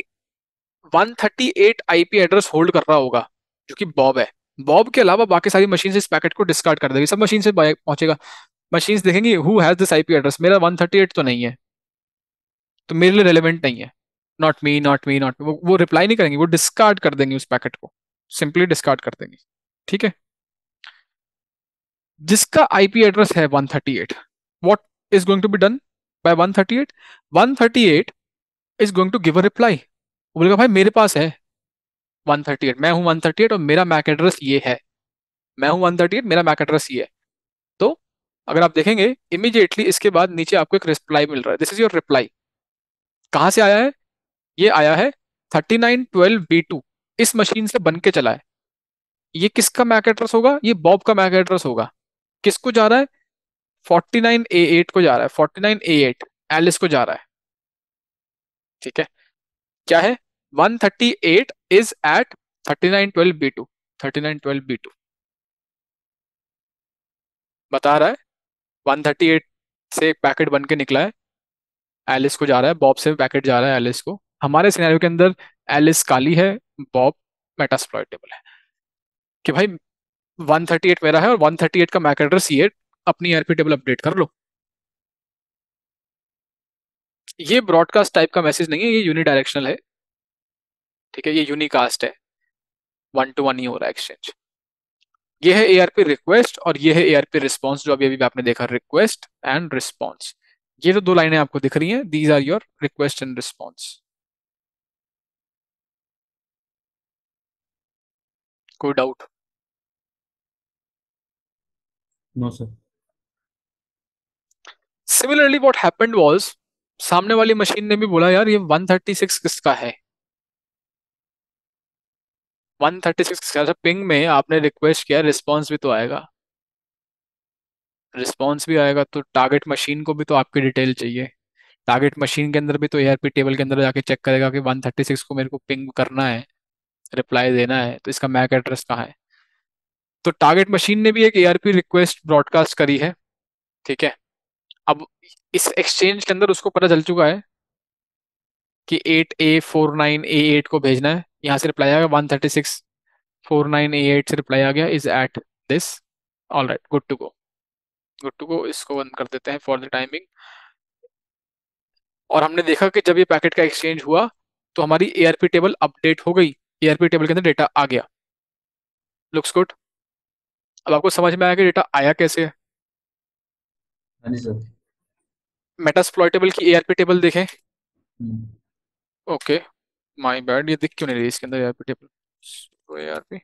138 आईपी एड्रेस होल्ड कर रहा होगा, जो कि बॉब है, बॉब के अलावा बाकी सारी मशीन इस पैकेट को डिस्कार्ड कर देगी, सब मशीन से पहुंचेगा। मशीन देखेंगी who has this IP address, मेरा 138 तो नहीं है, तो मेरे लिए रेलेवेंट नहीं है, not me not me not, वो रिप्लाई नहीं करेंगी, वो डिस्कार्ड कर देंगी उस पैकेट को, सिंपली डिस्कार्ड कर देंगी, ठीक है। जिसका आईपी एड्रेस है 138, what is going to be done by 138? 138 is going to give a reply. वो बोलेगा भाई मेरे पास है 138, मैं हूं 138 और मेरा मैक एड्रेस ये है, मैं हूं 138, मेरा मैक एड्रेस ये है। तो अगर आप देखेंगे इमीडिएटली इसके बाद नीचे आपको एक रिप्लाई मिल रहा है, दिस इज योर रिप्लाई। कहां से आया है? ये आया है 3912B2, इस मशीन से बन के चला है। ये किसका मैक एड्रेस होगा? ये बॉब का मैक एड्रेस होगा। किसको जा रहा है? 49A8 को जा रहा है, 49A8 एलिस को जा रहा है, ठीक है। क्या है? 138 इज एट 3912B2, 3912B2 बता रहा है 138 से एक पैकेट बन के निकला है, एलिस को जा रहा है, बॉब से पैकेट जा रहा है एलिस को। हमारे सिनेरियो के अंदर एलिस काली है, बॉब मेटास्प्लॉइटेबल है, कि भाई 138 मेरा है और 138 का मैक एड्रेस ये, अपनी ईआरपी टेबल अपडेट कर लो। ये ब्रॉडकास्ट टाइप का मैसेज नहीं है, ये यूनिडायरेक्शनल है, ठीक है, ये यूनिकास्ट है, 1 to 1 ही हो रहा है एक्सचेंज। ये है एआरपी रिक्वेस्ट और ये है एआरपी रिस्पॉन्स, जो अभी अभी आपने देखा, रिक्वेस्ट एंड रिस्पॉन्स। ये तो दो लाइनें आपको दिख रही हैं, these are your request and response. कोई doubt?
No sir.
Similarly what happened was, सामने वाली मशीन ने भी बोला यार ये 136 किसका है, 136 किसका है। पिंग में आपने रिक्वेस्ट किया, रिस्पॉन्स भी तो आएगा, रिस्पॉन्स भी आएगा तो टारगेट मशीन को भी तो आपकी डिटेल चाहिए। टारगेट मशीन के अंदर भी तो एआरपी टेबल के अंदर जाके चेक करेगा कि 136 को मेरे को पिंग करना है, रिप्लाई देना है, तो इसका मैक एड्रेस कहाँ है। तो टारगेट मशीन ने भी एक एआरपी रिक्वेस्ट ब्रॉडकास्ट करी है, ठीक है। अब इस एक्सचेंज के अंदर उसको पता चल चुका है कि 8A49A8 को भेजना है, यहाँ से रिप्लाई आएगा 136 49A8 से रिप्लाई आ गया, is at this. All right, good to go. Good to go, इसको बंद कर देते हैं फॉर द टाइमिंग। और हमने देखा कि जब ये पैकेट का एक्सचेंज हुआ तो हमारी एआरपी टेबल अपडेट हो गई, एआरपी टेबल के अंदर डेटा आ गया। Looks good. अब आपको समझ में आया कि डेटा आया कैसे है।
हाँ जी सर।
मेटास्प्लॉइटेबल की एआरपी टेबल देखें।
हम्म।
ओके, माय बैड, ये दिख क्यों नहीं रही इसके अंदर ARP table. ARP,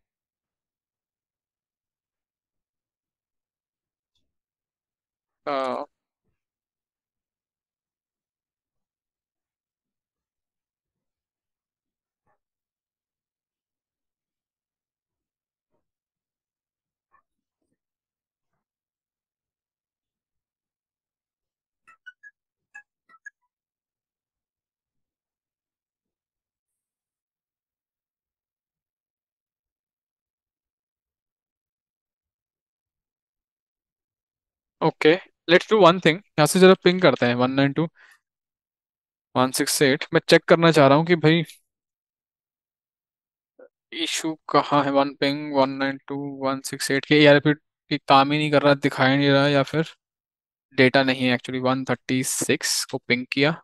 okay, let's do one thing, यहाँ से जरा पिंग करते हैं 192.168। मैं चेक करना चाह रहा हूँ कि भाई इशू कहाँ है। वन पिंग 192.168 के एआरपी की काम ही नहीं कर रहा, दिखाई नहीं रहा, या फिर डेटा नहीं है एक्चुअली। 136 को पिंग किया,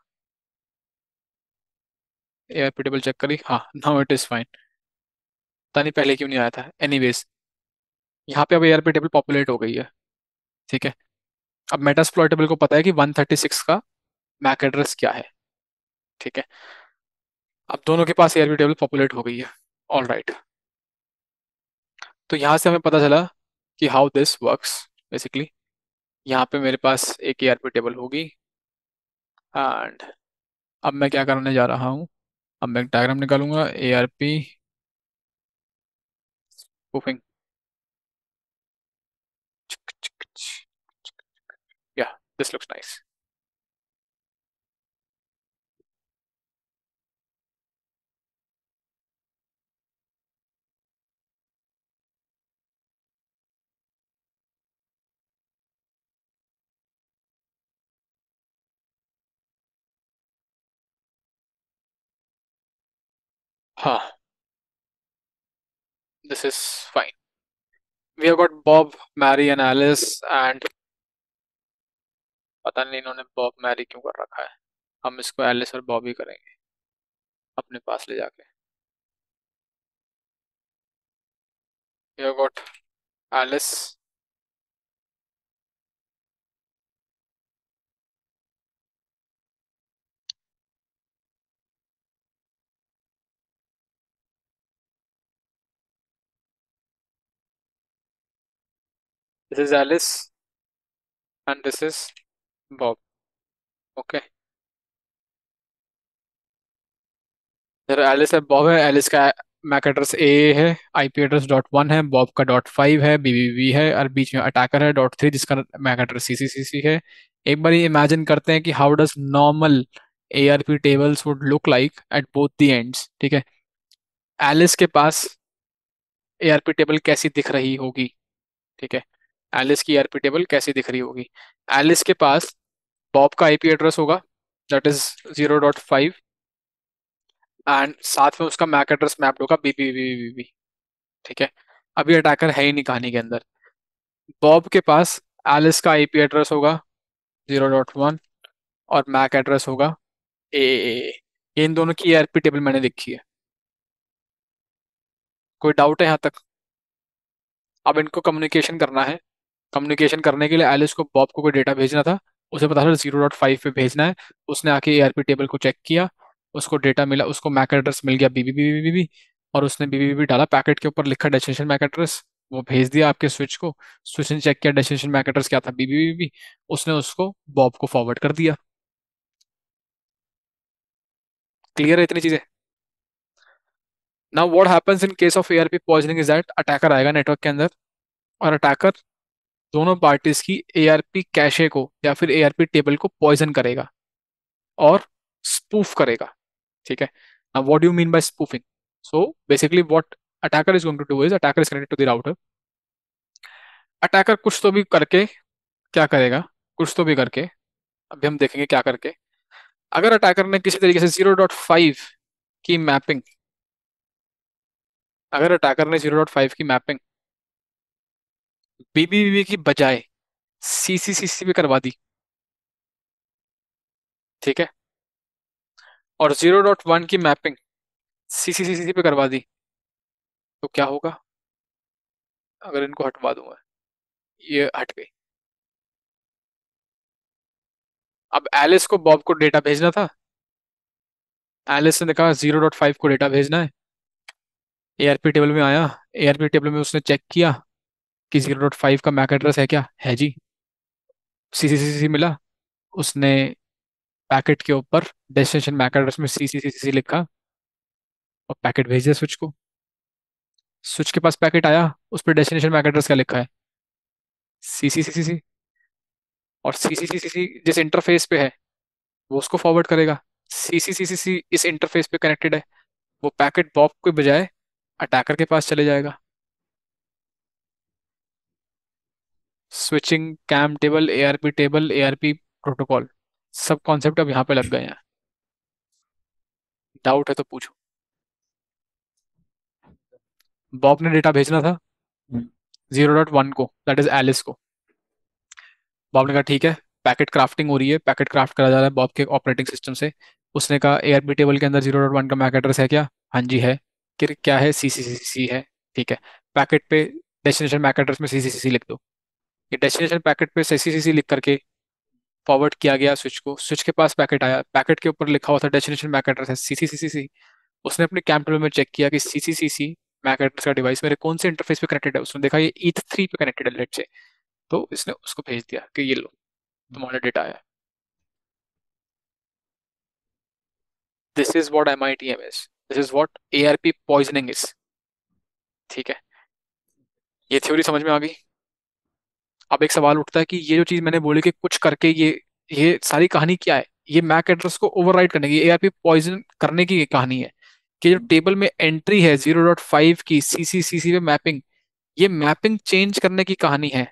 एआरपी टेबल चेक करी, हाँ नाउ इट इज फाइन। पता नहीं पहले क्यों नहीं आया था। एनीवेज, यहाँ पे अब एआरपी टेबल पॉपुलेट हो गई है, ठीक है। अब मेटास्प्लॉइटेबल को पता है कि 136 का मैक एड्रेस क्या है, ठीक है। अब दोनों के पास एआरपी टेबल पॉपुलेट हो गई है। ऑल राइट, तो यहाँ से हमें पता चला कि हाउ दिस वर्क्स बेसिकली। यहाँ पे मेरे पास एक एआरपी टेबल होगी, एंड अब मैं क्या करने जा रहा हूँ, अब मैं एक डायग्राम निकालूंगा ARP spoofing. Yeah, this looks nice. हाँ, this is fine. We have got Bob, Mary and Alice, and पता नहीं इन्होंने बॉब मैरी क्यों कर रखा है। हम इसको एलिस और बॉब ही करेंगे अपने पास ले जाके। We have got Alice, this is Alice and this is Bob. Okay, जरा एलिस है, बॉब है। एलिस का मैक एड्रेस ए है, आईपी एड्रेस .1 है, बॉब का .5 है, बीबीबी है, और बीच में अटैकर है .3 जिसका मैक एड्रेस CCCC है। एक बार इमेजिन करते हैं कि how does normal ARP tables would look like at both the ends, ठीक है। एलिस के पास ARP टेबल कैसी दिख रही होगी, ठीक है। एलिस की ARP टेबल कैसी दिख रही होगी। एलिस के पास बॉब का आईपी एड्रेस होगा, दैट इज 0.5, एंड साथ में उसका मैक एड्रेस मैप्ड होगा बीबीबी, ठीक है। अभी अटैकर है ही नहीं कहानी के अंदर। बॉब के पास एलिस का आईपी एड्रेस होगा 0.1, और मैक एड्रेस होगा ए। इन दोनों की ARP टेबल मैंने देखी है। कोई डाउट है यहाँ तक? अब इनको कम्युनिकेशन करना है। कम्युनिकेशन करने के लिए एलिस को बॉब को कोई डेटा भेजना था, उसे पता था 0.5 पे भेजना है। उसने आके ARP टेबल को चेक किया, उसको डेटा मिला, उसको मैक एड्रेस मिल गया बीबीबी, और उसने बीबीबी डाला, पैकेट के ऊपर लिखा डेस्टिनेशन मैक एड्रेस, वो भेज दिया आपके स्विच को। स्विच ने चेक किया डेस्टिनेशन मैक एड्रेस क्या था, बीबीबी, उसने उसको बॉब को फॉरवर्ड कर दिया। क्लियर है इतनी चीजें? Now what happens in case of ARP poisoning is that attacker आएगा नेटवर्क के अंदर, और अटैकर दोनों पार्टीज की ARP कैशे को या फिर ARP टेबल को पॉइजन करेगा और स्पूफ करेगा, ठीक है। now what do you mean by spoofing? So basically what attacker is going to do is attacker is connected to the router। Attacker कुछ तो भी करके क्या करेगा, कुछ तो भी करके, अभी हम देखेंगे क्या करके। अगर अटैकर ने किसी तरीके से 0.5 की मैपिंग अगर अटैकर ने 0.5 की मैपिंग बीबीबी की बजाय सीसीसीसी पे करवा दी, ठीक है, और 0.1 की मैपिंग सीसीसीसी पे करवा दी, तो क्या होगा? अगर इनको हटवा दूंगा, ये हट गई। अब एलिस को बॉब को डेटा भेजना था। एलिस ने कहा 0.5 को डेटा भेजना है। एआरपी टेबल में आया, एआरपी टेबल में उसने चेक किया कि 0.5 का मैक एड्रेस है क्या, है जी। सीसीसीसी मिला, उसने पैकेट के ऊपर डेस्टिनेशन मैक एड्रेस में सीसीसीसी लिखा और पैकेट भेज दिया स्विच को। स्विच के पास पैकेट आया, उस पर डेस्टिनेशन मैक एड्रेस क्या लिखा है? सीसीसीसी। और सीसीसीसी जिस इंटरफेस पे है वो उसको फॉरवर्ड करेगा। सीसीसीसी इस इंटरफेस पे कनेक्टेड है, वो पैकेट बॉब के बजाय अटैकर के पास चले जाएगा। Switching, CAM table, ARP table, ARP protocol, सब कॉन्सेप्ट अब यहाँ पे लग गए हैं। डाउट है तो पूछो। बॉब ने डेटा भेजना था
हम्म,
0.1 को, दैट इज एलिस को। बॉब ने कहा ठीक है, पैकेट क्राफ्टिंग हो रही है, पैकेट क्राफ्ट करा जा रहा है बॉब के ऑपरेटिंग सिस्टम से। उसने कहा एआरपी टेबल के अंदर 0.1 का मैक एड्रेस है क्या? हाँ जी है। क्या है? सी सी सी सी है। ठीक है, पैकेट पे डेस्टिनेशन मैक एड्रेस में सी सी सी सी लिख दो। ये डेस्टिनेशन पैकेट पे सी सी सी सी लिख करके फॉरवर्ड किया गया स्विच को। स्विच के पास पैकेट आया, पैकेट के ऊपर लिखा हुआ था डेस्टिनेशन मैक एड्रेस है सी सी सी सी सी। उसने अपने कैम टेबल में चेक किया कि सी सी सी सी मैक एड्रेस का डिवाइस मेरे कौन से इंटरफेस पे कनेक्टेड है। उसने देखा ये ETH3 पे कनेक्टेड है लेट से, तो इसने उसको भेज दिया कि ये लो, तुम्हारा डेटा आया। This is what MITM is, this is what ARP poisoning is. ठीक है, ये थ्योरी समझ में आ गई। अब एक सवाल उठता है कि ये जो चीज मैंने बोली कि कुछ करके ये सारी कहानी क्या है? ये मैक एड्रेस को ओवरराइड करने की, ARP पॉइजन करने की ये कहानी है। कि जो टेबल में एंट्री है 0.5 की CCCC पे मैपिंग, ये मैपिंग चेंज करने की कहानी है।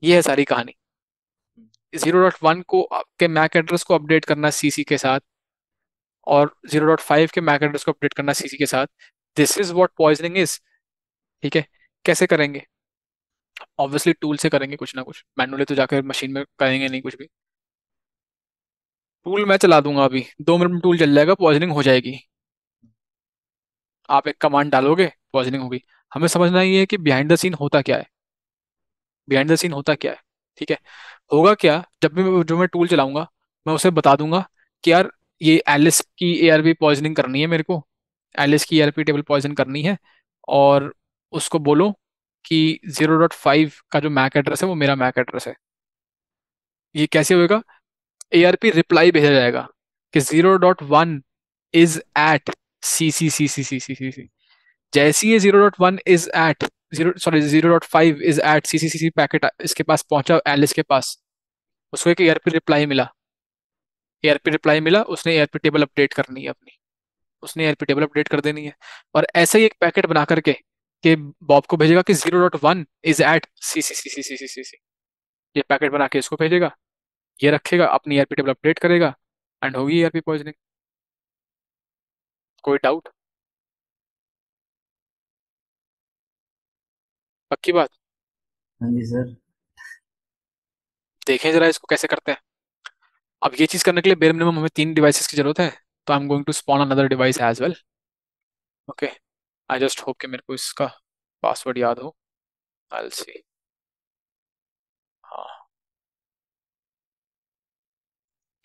ये है सारी कहानी। 0.1 को के मैक एड्रेस को अपडेट करना CC के साथ, और 0.5 के मैक एड्रेस को अपडेट करना CC के साथ। This is what poisoning is. ठीक है, कैसे करेंगे? ऑब्वियसली टूल से करेंगे, कुछ ना कुछ मैनुअली तो जाकर मशीन में करेंगे नहीं कुछ भी। टूल मैं चला दूंगा, अभी 2 मिनट में टूल चल जाएगा, पॉइजनिंग हो जाएगी। आप एक कमांड डालोगे, पॉइजनिंग होगी। हमें समझना ये है कि बिहाइंड द सीन होता क्या है। बिहाइंड द सीन होता क्या है, ठीक है। होगा क्या, जब भी जो मैं टूल चलाऊंगा, मैं उसे बता दूंगा कि यार ये एलिस की ARP पॉइजनिंग करनी है मेरे को, एलिस की ARP टेबल पॉइजन करनी है। और उसको बोलो कि 0.5 का जो मैक एड्रेस है वो मेरा मैक एड्रेस है। ये कैसे होएगा? ARP रिप्लाई भेजा जाएगा कि 0.1 इज एट CCCCCCC। जैसे ही 0.1 is at 0.5 is at CCCC packet इसके पास पहुंचा, एलिस के पास, उसको एक ARP रिप्लाई मिला। ARP रिप्लाई मिला, उसने ARP टेबल अपडेट करनी है अपनी, उसने ARP टेबल अपडेट कर देनी है। और ऐसा ही एक पैकेट बना करके कि बॉब को भेजेगा कि 0.1 इज एट CCCCCCC। ये पैकेट बना के इसको भेजेगा, ये रखेगा, अपनी ARP टेबल अपडेट करेगा, एंड होगी ARP पॉइजनिंग। कोई डाउट? पक्की बात?
हाँ जी सर।
देखें जरा इसको कैसे करते हैं। अब ये चीज करने के लिए बेर मिनिमम हमें 3 डिवाइसेस की जरूरत है। तो I am going to spawn another device as well. Okay, I just hope कि मेरे को इसका पासवर्ड याद हो। I will see. हाँ,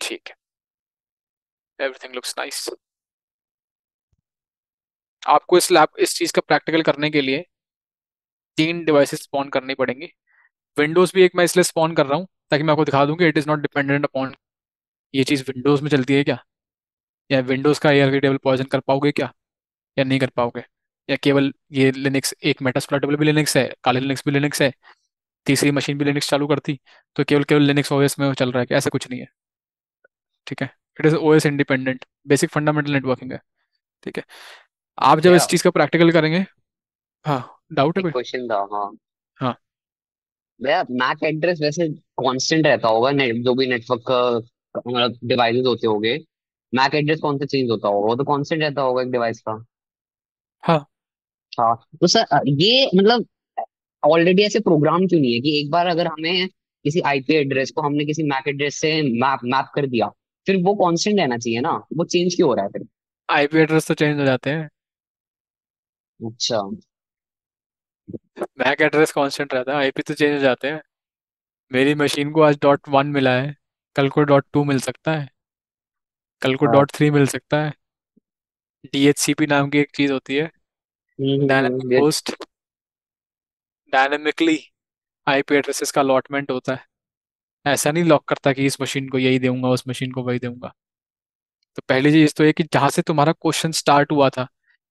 ठीक है, एवरीथिंग लुक्स नाइस। आपको इस चीज का प्रैक्टिकल करने के लिए 3 डिवाइसेस स्पॉन करनी पड़ेंगी। विंडोज भी एक मैं इसलिए स्पॉन कर रहा हूँ ताकि मैं आपको दिखा दूं कि it is not dependent upon ये चीज विंडोज में चलती है क्या, या विंडोज का ARP टेबल पॉइजन कर पाओगे क्या, या नहीं कर पाओगे। या केवल ये लिनक्स, एक मेटास्प्लॉइटेबल भी लिनक्स है, काले लिनक्स भी लिनक्स है, तीसरी मशीन भी लिनक्स चालू करती तो केवल केवल लिनक्स OS में वो चल रहा है क्या? ऐसा कुछ नहीं है। ठीक है, it is OS independent, basic fundamental networking है। ठीक है, आप जब
भैया
इस चीज का प्रैक्टिकल करेंगे। हाँ, डाउट है
एक
कोई?
क्वेश्चन था। हाँ
हाँ,
भैया, मैक एड्रेस वैसे कांस्टेंट रहता होगा जो भी नेटवर्क का मतलब डिवाइसेस होते होंगे, मैक एड्रेस कौन सा चेंज होता होगा? वो तो कांस्टेंट रहता होगा एक डिवाइस का।
हाँ,
हाँ तो सर ये मतलब ऑलरेडी ऐसे प्रोग्राम क्यों नहीं है कि एक बार अगर हमें किसी आईपी एड्रेस को हमने किसी मैक एड्रेस से मैप मैप कर दिया, फिर वो कांस्टेंट रहना चाहिए ना, वो चेंज क्यों हो रहा है फिर?
आईपी एड्रेस तो चेंज हो जाते हैं,
अच्छा।
मैक एड्रेस कांस्टेंट रहता है, आईपी तो चेंज हो जाते हैं। मेरी मशीन को आज .1 मिला है, कल को .2 मिल सकता है, कल को
हाँ।
.3 मिल सकता है। डीएचसीपी नाम की एक चीज होती है, डायनामिक
ये।
होस्ट, डायनामिकली आईपी एड्रेसेस का अलॉटमेंट होता है। ऐसा नहीं लॉक करता कि इस मशीन को यही दूंगा, उस मशीन को वही दूंगा। तो पहली चीज तो ये कि जहां से तुम्हारा क्वेश्चन स्टार्ट हुआ था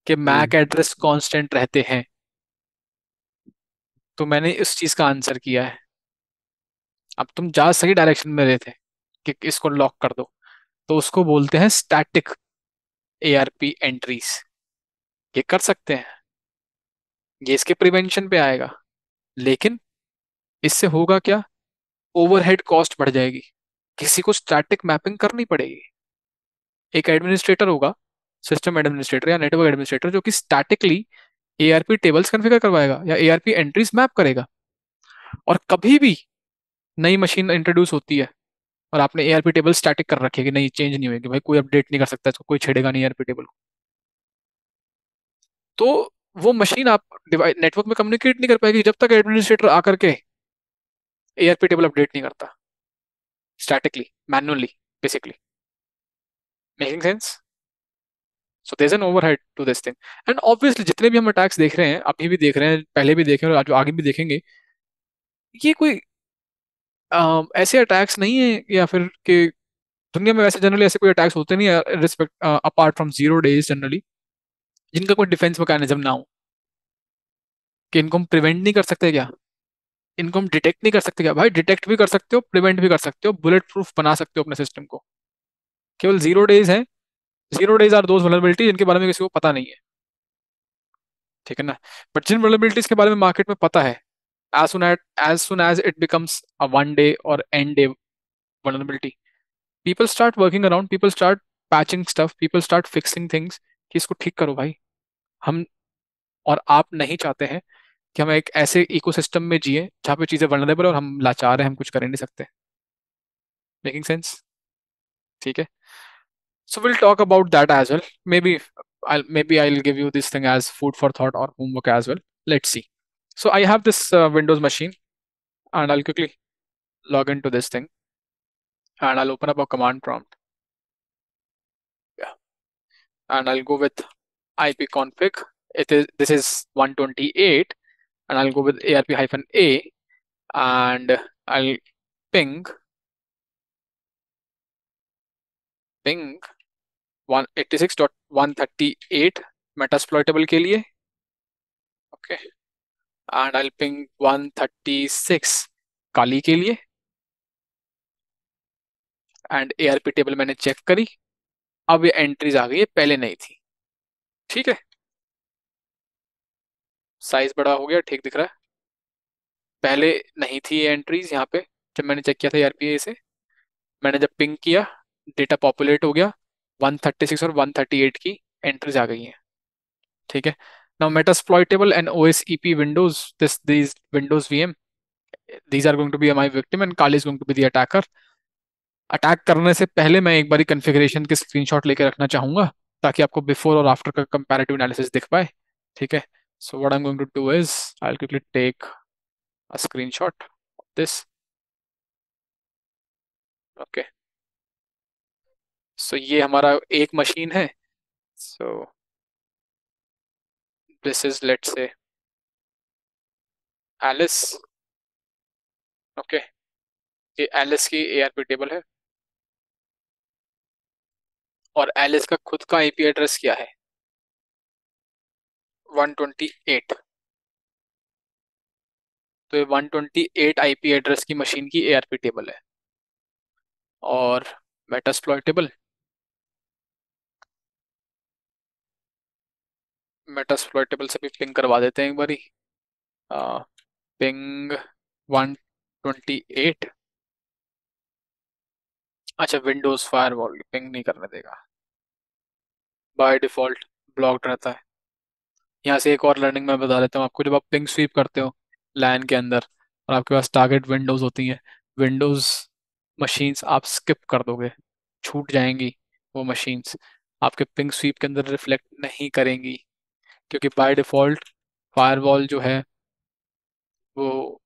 कि मैक
हम्म।
एड्रेस कांस्टेंट रहते हैं, तो मैंने इस चीज का आंसर किया है। अब तुम जा सही डायरेक्शन में रहे थे कि इसको लॉक कर दो, तो उसको बोलते हैं स्टैटिक एआरपी एंट्रीज। ये कर सकते हैं, ये इसके प्रिवेंशन पे आएगा, लेकिन इससे होगा क्या, ओवरहेड कॉस्ट बढ़ जाएगी, किसी को स्टैटिक मैपिंग करनी पड़ेगी। एक एडमिनिस्ट्रेटर होगा, सिस्टम एडमिनिस्ट्रेटर या नेटवर्क एडमिनिस्ट्रेटर, जो कि स्टैटिकली एआरपी टेबल्स कॉन्फ़िगर करवाएगा या एआरपी एंट्रीज मैप करेगा। और कभी भी नई मशीन इंट्रोड्यूस होती है और आपने एआरपी टेबल स्टैटिक कर रखी है कि नहीं चेंज नहीं होगी, भाई कोई अपडेट नहीं कर सकता इसको, कोई छेड़ेगा नहीं एआरपी टेबल को, तो वो मशीन आप डिवाइस नेटवर्क में कम्युनिकेट नहीं कर पाएगी जब तक एडमिनिस्ट्रेटर आकर के एआरपी टेबल अपडेट नहीं करता statically, manually, basically. Making sense? So there is an overhead to this thing. And obviously जितने भी हम अटैक्स देख रहे हैं, अभी भी देख रहे हैं, पहले भी देखे और जो आगे भी देखेंगे, ये कोई ऐसे अटैक्स नहीं है, या फिर कि दुनिया में वैसे जनरली ऐसे कोई अटैक्स होते नहीं है respect apart from 0 days generally, जिनका कोई डिफेंस मैकेनिज्म ना हो, कि इनको हम प्रिवेंट नहीं कर सकते क्या, इनको हम डिटेक्ट नहीं कर सकते क्या? भाई डिटेक्ट भी कर सकते हो, प्रिवेंट भी कर सकते हो, बुलेट प्रूफ बना सकते हो अपने सिस्टम को। केवल 0 days है, 0 days आर दोज वल्नरेबिलिटी जिनके बारे में किसी को पता नहीं है, ठीक है ना? बट जिन वल्नरेबिलिटीज के बारे में मार्केट में पता है, as soon as it becomes a 1 day or end day vulnerability, people start working around, people start patching stuff, people start fixing things कि इसको ठीक करो भाई। हम और आप नहीं चाहते हैं कि हम एक ऐसे इकोसिस्टम में जिए जहाँ पे चीजें वल्नरेबल और हम लाचार हैं, हम कुछ कर ही नहीं सकते। Making sense? ठीक है। So we'll talk about that as well. Maybe I'll give you this thing as food for thought or homework as well. Let's see. So I have this Windows machine, and I'll quickly log into this thing, and I'll open up a command prompt. Yeah. And I'll go with ipconfig. This is 128, and I'll go with arp-a, and I'll ping ping 186.138 metasploitable के लिए, okay, and I ping 136 काली के लिए। And ARP table मैंने check करी, अब ये entries आ गई है, पहले नहीं थी। ठीक है, साइज बड़ा हो गया, ठीक दिख रहा है। पहले नहीं थी ये एंट्रीज यहाँ पे, जब मैंने चेक किया था एआरपीए से। मैंने जब पिंग किया, डेटा पॉपुलेट हो गया, 136 और 138 की एंट्रीज आ गई हैं। ठीक है। Now Metasploitable and OSEP Windows, this these Windows VM, these are going to be my victim and Kali is going to be the attacker. Attack करने से पहले मैं एक बारी कॉन्फ़िगरेशन की स्क्रीनशॉट लेके रखना चाहूंगा, ताकि आपको बिफोर और आफ्टर का कंपैरेटिव एनालिसिस दिख पाए। ठीक है। So what I am going to do is I will quickly take a screenshot of this. Okay, so ये हमारा एक मशीन है। So this is, let's say, Alice. Okay, ये एलिस की एआरपी टेबल है, और एलिस का खुद का आईपी एड्रेस क्या है, 128। तो ये 128 आईपी एड्रेस की मशीन की एआरपी टेबल है। और मेटास्प्लॉइटेबल, मेटास्प्लॉइटेबल से भी पिंग करवा देते हैं एक बारी। पिंग 128। अच्छा, विंडोज फायरवॉल पिंग नहीं करने देगा, बाय डिफॉल्ट ब्लॉक्ड रहता है। यहाँ से एक और लर्निंग मैं बता देता हूँ आपको। जब आप पिंग स्वीप करते हो लैन के अंदर और आपके पास टारगेट विंडोज होती हैं, विंडोज मशीन्स आप स्किप कर दोगे, छूट जाएंगी वो मशीन्स, आपके पिंग स्वीप के अंदर रिफ्लेक्ट नहीं करेंगी, क्योंकि बाय डिफॉल्ट फायरवॉल जो है वो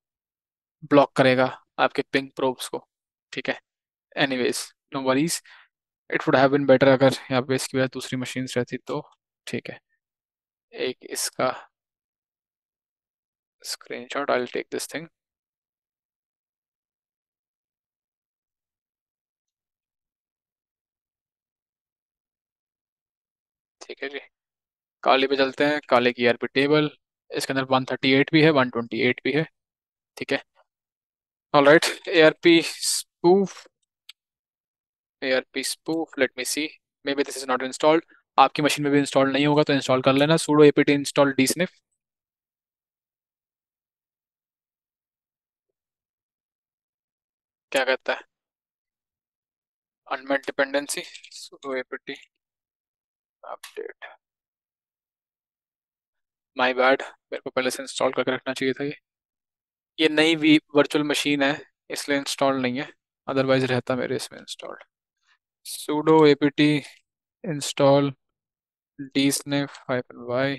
ब्लॉक करेगा आपके पिंग प्रोब्स को। ठीक है, anyways, no worries. It would have been better अगर यहाँ पे इसकी वजह दूसरी मशीन्स रहती तो। ठीक है, एक इसका screenshot, I will take this thing. ठीक है जी, काले पे चलते हैं। काले की ईआरपी टेबल, इसके अंदर 138 भी है, 128 भी है। ठीक है, alright. ARP spoof, ARP spoof, let me see, maybe this is not installed. आपकी मशीन में भी इंस्टॉल नहीं होगा तो इंस्टॉल कर लेना, sudo apt install dsniff। क्या कहता है? Unmet dependency, sudo apt update. My bad, मेरे को पहले से इंस्टॉल करके रखना चाहिए था ये नई वर्चुअल मशीन है इसलिए इंस्टॉल नहीं है, अदरवाइज रहता मेरे इसमें installed. sudo apt install dsniff -y।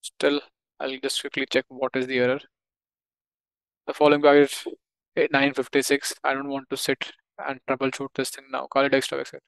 Still, I'll just quickly check what is the error. The following package 956. I don't want to sit and troubleshoot this thing now. Call it extra exit.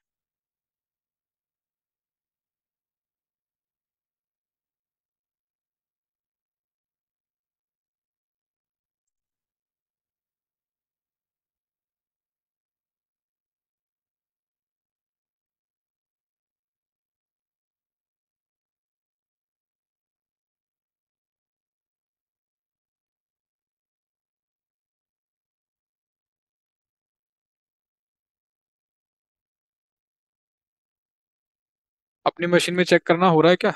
अपनी machine में check करना हो रहा है क्या?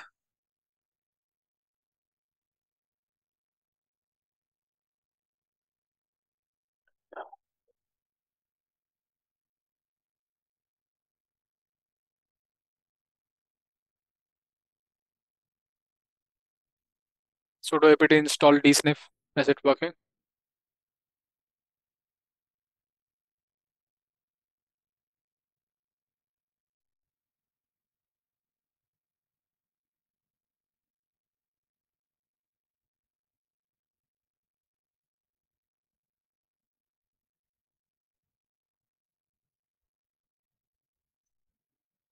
sudo apt install dsniff। Is it working?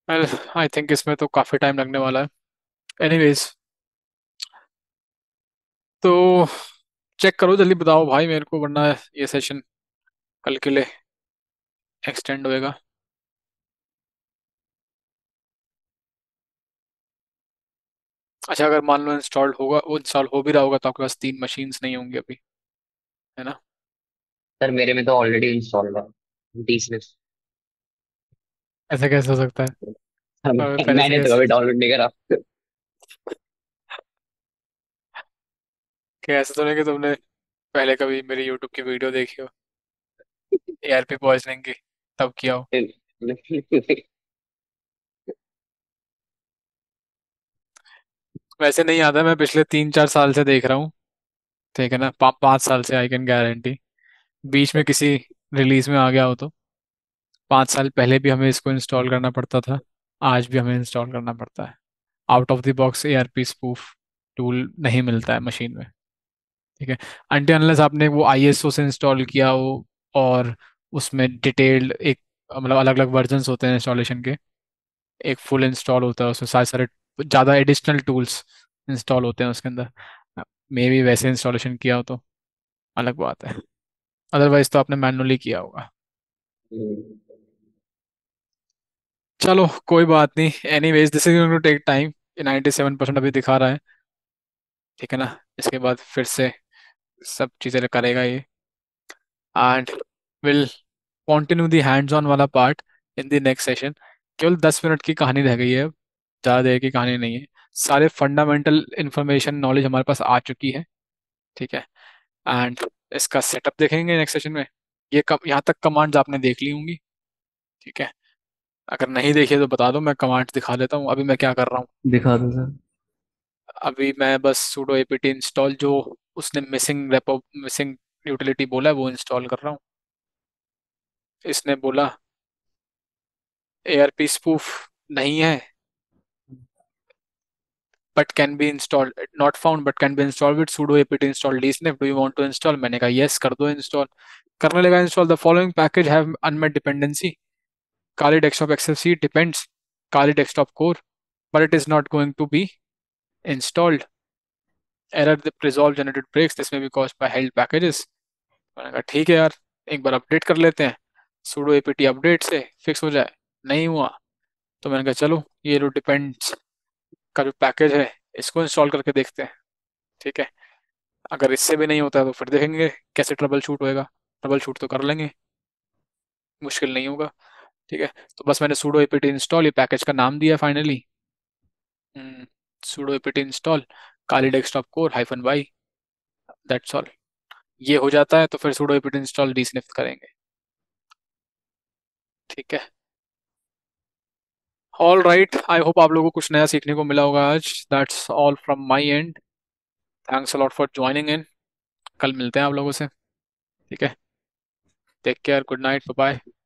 Well, I think इसमें तो काफी टाइम लगने वाला है। एनीवेज, तो चेक करो जल्दी, बताओ भाई मेरे को, वरना ये सेशन कल के लिए एक्सटेंड होएगा। अच्छा, अगर मान लो इंस्टॉल्ड होगा, वो इंस्टॉल हो भी रहा होगा तो आपके पास 3 मशीन्स नहीं होंगी अभी, है ना?
सर मेरे में तो ऑलरेडी इंस्टॉल है डीसनेस।
ऐसा कैसे हो सकता है? और पहले से
मैंने तो
कैसे,
कभी डाउनलोड नहीं करा।
कैसे तो नहीं कि तुमने पहले कभी मेरी यूट्यूब की वीडियो देखी हो एआरपी पॉइजनिंग की, तब किया हो? वैसे नहीं आता, मैं पिछले 3-4 साल से देख रहा हूँ। ठीक है ना, 5 साल से, आई कैन गारंटी। बीच में किसी रिलीज में आ गया हो तो 5 साल पहले भी हमें इसको इंस्टॉल करना पड़ता था, आज भी हमें इंस्टॉल करना पड़ता है। Out of the box ARP spoof tool नहीं मिलता है मशीन में। ठीक है, अनटिल अनलेस आपने वो आईएसओ से इंस्टॉल किया हो और उसमें डिटेल्ड एक, मतलब अलग अलग वर्जन्स होते हैं इंस्टॉलेशन के, एक फुल इंस्टॉल होता है उसमें सारे सारे ज़्यादा एडिशनल टूल्स इंस्टॉल होते हैं उसके अंदर, मे भी वैसे इंस्टॉलेशन किया हो तो अलग बात है, अदरवाइज तो आपने मैनुअली किया होगा। चलो कोई बात नहीं, anyways this is going to take time. ये 97% अभी दिखा रहा है। ठीक है ना, इसके बाद फिर से सब चीज़ें करेगा ये, and will continue the hands on वाला part in the next session. केवल 10 मिनट की कहानी रह गई है अब, ज़्यादा देर की कहानी नहीं है। सारे फंडामेंटल इंफॉर्मेशन नॉलेज हमारे पास आ चुकी है। ठीक है, एंड इसका सेटअप देखेंगे नेक्स्ट सेशन में। ये यहाँ तक कमांड्स आपने देख ली होंगी। ठीक है, अगर नहीं देखिए तो बता दो, मैं कमांड्स दिखा देता हूँ अभी मैं क्या कर रहा हूँ।
दिखा दो सर।
अभी मैं बस sudo apt इंस्टॉल जो उसने मिसिंग यूटिलिटी बोला है वो इंस्टॉल कर रहा हूँ। इसने बोला ARP स्पूफ नहीं है, but can be installed, not found but can be installed with sudo apt install dsniff, do you want to install. मैंने कहा यस कर दो इंस्टॉल। करने लगा install. The following package have unmet dependency, Kali Desktop XFC depends Kali Desktop Core, but it is not going to be installed. Error the resolve generated breaks. This may be caused by held packages. मैंने कहा ठीक है यार, एक बार update कर लेते हैं, sudo apt update से फिक्स हो जाए। नहीं हुआ तो मैंने कहा चलो ये जो डिपेंड्स का जो पैकेज है इसको इंस्टॉल करके देखते हैं। ठीक है, अगर इससे भी नहीं होता है तो फिर देखेंगे कैसे ट्रबल शूट होएगा। ट्रबल शूट तो कर लेंगे, मुश्किल नहीं होगा। ठीक है, तो बस मैंने sudo apt इंस्टॉल, ये पैकेज का नाम दिया finally, sudo apt install Kali desktop core -y, that's all. ये हो जाता है तो फिर sudo apt इंस्टॉल डीसनिफ करेंगे। ठीक है, ऑल राइट, आई होप आप लोगों को कुछ नया सीखने को मिला होगा आज। That's all from my end. Thanks a lot for joining in. कल मिलते हैं आप लोगों से। ठीक है, take care, good night, bye bye.